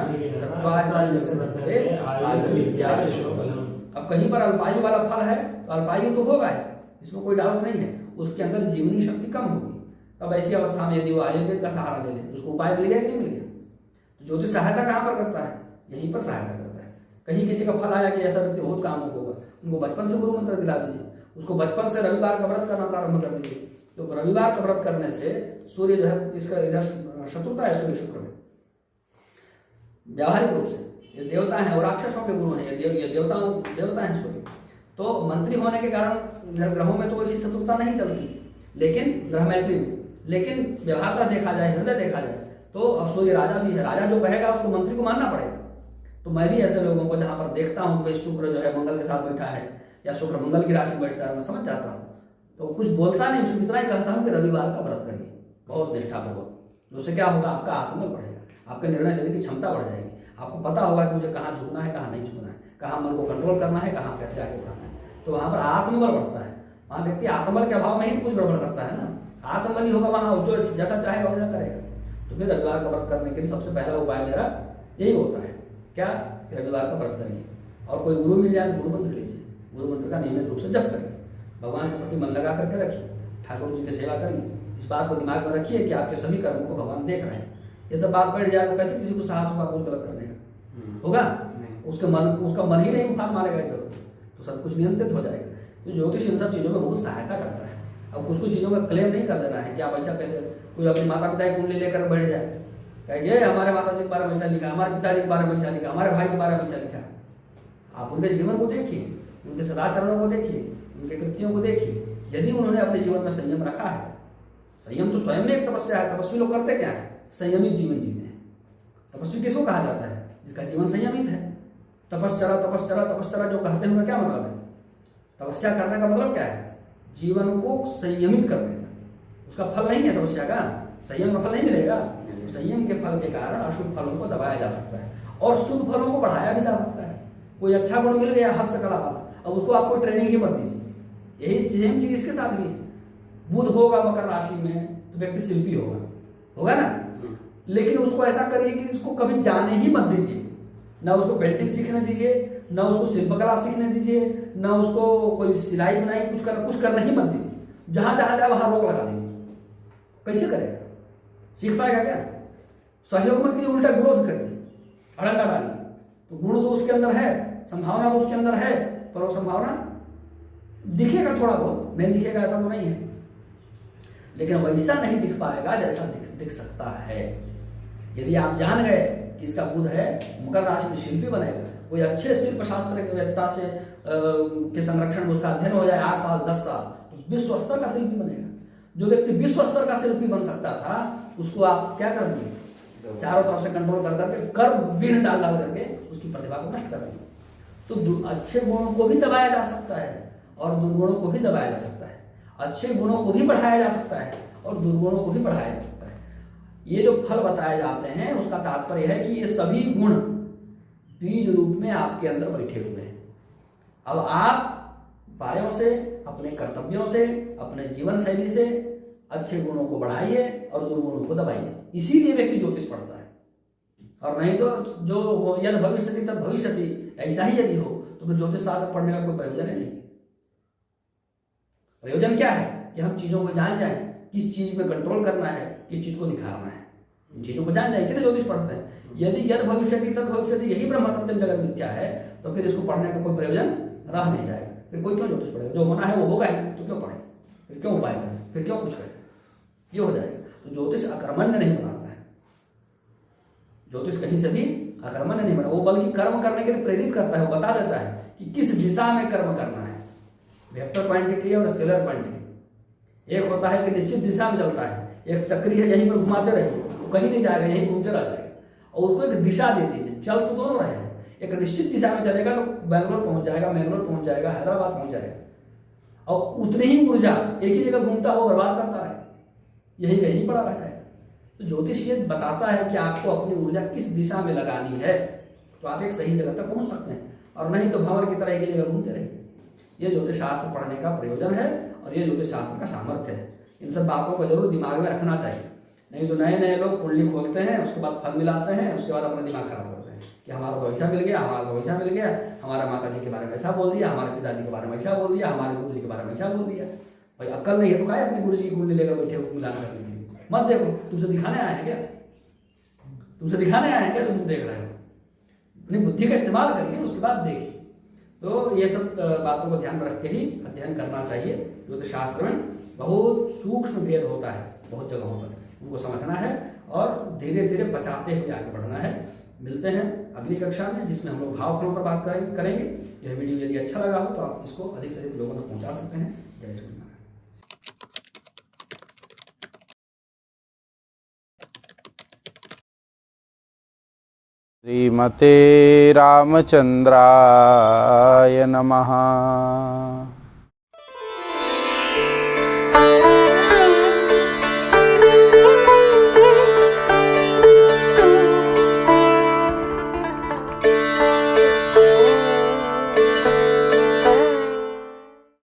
अब कहीं पर अल्पायु वाला फल है तो अल्पायु तो होगा ही, इसमें कोई डाउट नहीं है। उसके अंदर जीवनी शक्ति कम होगी। तब ऐसी अवस्था में यदि वो आयुर्वेद का सहारा ले ले, उसको उपाय मिल गया कि नहीं मिल गया। तो ज्योतिष सहायता कहाँ पर करता है, यहीं पर सहायता करता है। कहीं किसी का फल आया कि ऐसा व्यक्ति बहुत काम होगा, उनको बचपन से गुरु मंत्र दिला दीजिए, उसको बचपन से रविवार का व्रत करना प्रारंभ कर दीजिए। तो रविवार का व्रत करने से सूर्य जो है, इसका इधर शत्रुता है सूर्य शुक्र में। व्यावहारिक रूप से ये देवता हैं और राक्षसों के गुरु हैं, ये देवता हैं सूर्य। तो मंत्री होने के कारण इधर ग्रहों में तो ऐसी शत्रुता नहीं चलती, लेकिन ग्रह मैत्री में, लेकिन व्यवहार का देखा जाए, हृदय देखा जाए तो अब सूर्य राजा भी है। राजा जो कहेगा उसको मंत्री को मानना पड़ेगा। तो मैं भी ऐसे लोगों को जहां पर देखता हूं कि भाई शुक्र जो है मंगल के साथ बैठा है या शुक्र मंगल की राशि में बैठता है, मैं समझ जाता हूँ। तो कुछ बोलता नहीं, उसको इतना ही कहता हूँ कि रविवार का व्रत करिए बहुत निष्ठापूर्वक। उससे क्या होगा, आपका आत्मबल बढ़ेगा, आपके निर्णय लेने की क्षमता बढ़ जाएगी। आपको पता होगा कि मुझे कहाँ झुकना है, कहाँ नहीं झुकना है, कहाँ मन को कंट्रोल करना है, कहाँ कैसे आगे बढ़ना है। तो वहां पर आत्मबल बढ़ता है। वहां व्यक्ति आत्मबल के अभाव में ही कुछ गड़बड़ करता है ना। आत्मबल ही होगा वहां, जो जैसा चाहेगा वैसा करेगा। तो फिर रविवार का व्रत करने के लिए सबसे पहला उपाय मेरा यही होता है, क्या, रविवार का व्रत करिए। और कोई गुरु मिल जाए तो गुरु मंत्र लीजिए, गुरु मंत्र का नियमित रूप से जप करिए, भगवान के प्रति मन लगा करके रखिए, ठाकुर जी की सेवा करिए। इस बात को दिमाग में रखिए कि आपके सभी कर्मों को भगवान देख रहे हैं। ये सब बात बैठ जाए तो कैसे किसी को साहस होगा कुछ गलत करने का, होगा? उसका मन ही नहीं उफान मारेगा इधर, तो सब कुछ नियंत्रित हो जाएगा। तो ज्योतिष इन सब चीज़ों में बहुत सहायता करता है। अब कुछ चीज़ों में क्लेम नहीं कर देना है कि आप अच्छा कैसे, कोई अपनी माता पिता की कुंडली लेकर बैठ जाए, कहेंगे हमारे माता जी के बारे में ऐसा लिखा, हमारे पिताजी के बारे में ऐसा लिखा, हमारे भाई के बारे में ऐसा लिखा। आप उनके जीवन को देखिए, उनके सदाचरणों को देखिए, उनके कृतियों को देखिए। यदि उन्होंने अपने जीवन में संयम रखा है, संयम तो स्वयं में एक तपस्या है। तपस्वी लोग करते क्या है, संयमित जीवन जीते हैं। तपस्वी किसको कहा जाता है, जिसका जीवन संयमित है। तपश्चरा तपश्चरा तपश्चरा जो कहते हैं उनका क्या मतलब है, तपस्या करने का मतलब क्या है, जीवन को संयमित करने का। उसका फल नहीं है तपस्या का, संयम का फल नहीं मिलेगा। संयम के फल के कारण अशुभ फलों को दबाया जा सकता है और शुभ फलों को बढ़ाया भी जा सकता है। कोई अच्छा गुण मिल गया हस्तकला वाला, अब उसको आपको ट्रेनिंग ही मत दीजिए। यही सेम चीज इसके साथ भी। बुध होगा मकर राशि में तो व्यक्ति शिल्पी होगा ना, लेकिन उसको ऐसा करिए कि इसको कभी जाने ही मत दीजिए। ना उसको पेंटिंग सीखने दीजिए, ना उसको शिल्पकला सीखने दीजिए, ना उसको कोई सिलाई बुनाई कुछ करना ही मत दीजिए। जहां जहां जाए वहां रोक लगा दीजिए। कैसे करेगा, सीख पाएगा क्या? सहयोग मत कीजिए, उल्टा विरोध करिए, अड़ंगा डालिए। तो गुण तो उसके अंदर है, संभावना तो उसके अंदर है, पर वो संभावना दिखेगा थोड़ा बहुत, नहीं दिखेगा ऐसा तो नहीं है, लेकिन वैसा नहीं दिख पाएगा जैसा दिख सकता है। यदि आप जान गए कि इसका बुध है, मकर राशि में शिल्पी बनेगा, कोई अच्छे शिल्प शास्त्र के वेत्ता से के संरक्षण में उसका अध्ययन हो जाए 8 साल 10 साल, तो विश्व स्तर का शिल्पी बनेगा। जो व्यक्ति विश्व स्तर का शिल्पी बन सकता था उसको आप क्या कर दिए, चारों तरफ से कंट्रोल कर करके कर विघ्न डाल करके उसकी प्रतिभा को नष्ट कर दिए। तो अच्छे गुणों को भी दबाया जा सकता है और दुर्गुणों को भी दबाया जा सकता है। अच्छे गुणों को भी बढ़ाया जा सकता है और दुर्गुणों को भी बढ़ाया जा सकता है। ये जो फल बताए जाते हैं उसका तात्पर्य है कि ये सभी गुण बीज रूप में आपके अंदर बैठे हुए हैं। अब आप उपायों से, अपने कर्तव्यों से, अपने जीवन शैली से अच्छे गुणों को बढ़ाइए और दुर्गुणों को दबाइए। इसीलिए व्यक्ति ज्योतिष पढ़ता है। और नहीं तो जो यद भविष्यति तद भविष्यति, ऐसा ही यदि हो तो फिर ज्योतिष शास्त्र पढ़ने का कोई प्रयोजन ही नहीं। प्रयोजन क्या है कि हम चीजों को जान जाएं, किस चीज में कंट्रोल करना है, किस चीज को निखारना है, इन चीजों को जान जाए, इसीलिए ज्योतिष पढ़ते हैं। यदि यद भविष्यति तद भविष्यति यही ब्रह्म सत्यम जगत मिथ्या है तो फिर इसको पढ़ने का कोई प्रयोजन रह नहीं जाएगा। फिर कोई क्यों ज्योतिष पढ़ेगा? जो होना है वो होगा ही, तो क्यों पढ़े, फिर क्यों उपाय करें, फिर क्यों कुछ करें, ये हो जाएगा। तो ज्योतिष अकर्मण्य नहीं बनाता है, ज्योतिष कहीं से भी अकर्मण्य नहीं बना, वो बल्कि कर्म करने के लिए प्रेरित करता है। वो बता देता है कि किस दिशा में कर्म करना है। वेक्टर क्वांटिटी और स्केलर क्वांटिटी। एक होता है कि निश्चित दिशा में चलता है, एक चक्री है यहीं पर घुमाते रहे, वो कहीं नहीं जाएगा, यहीं घूमते रह जाएगा। और उसको एक दिशा दे दीजिए, चल तो दोनों रहे हैं, एक निश्चित दिशा में चलेगा तो बैंगलोर पहुंच जाएगा, मैंगलोर पहुंच जाएगा, हैदराबाद पहुंच जाएगा। और उतनी ही ऊर्जा एक ही जगह घूमता हुआ बर्बाद करता रहे, यही कहीं पड़ा रह जाएगा। तो ज्योतिष ये बताता है कि आपको अपनी ऊर्जा किस दिशा में लगानी है, तो आप एक सही जगह तक पहुंच सकते हैं। और नहीं तो भंवर की तरह एक ही जगह घूमते रहिए। ये ज्योतिष शास्त्र पढ़ने का प्रयोजन है और ये ज्योतिष शास्त्र का सामर्थ्य है। इन सब बातों को जरूर दिमाग में रखना चाहिए। नहीं तो नए नए लोग कुंडली खोलते हैं, उसके बाद फल मिलाते हैं, उसके बाद अपना दिमाग खराब करते हैं कि हमारा तो ऐसा मिल गया, हमारा तो वैसा मिल गया, हमारा माता जी के बारे में ऐसा बोल दिया, हमारे पिताजी के बारे में ऐसा बोल दिया, हमारे गुरु जी के बारे में ऐसा बोल दिया। भाई अक्ल नहीं है तो काहे अपने गुरु जी की कुंडली लेकर बैठे हो मिलान करने के लिए? मत देखो, तुमसे दिखाने आए हैं क्या? तुमसे दिखाने आए हैं क्या? तुम देख रहे हो? अपनी बुद्धि का इस्तेमाल करिए, उसके बाद देखिए। तो ये सब बातों को ध्यान में रख के ही अध्ययन करना चाहिए। ज्योतिष शास्त्र में बहुत सूक्ष्म भेद होता है, बहुत जगहों पर उनको समझना है और धीरे धीरे बचाते हुए आगे बढ़ना है। मिलते हैं अगली कक्षा में, जिसमें हम लोग भाव फलों पर बात करेंगे। यह वीडियो यदि अच्छा लगा हो तो आप इसको अधिक से अधिक लोगों तक पहुंचा सकते हैं। जय श्री राम। श्रीमते रामचंद्राय नमः।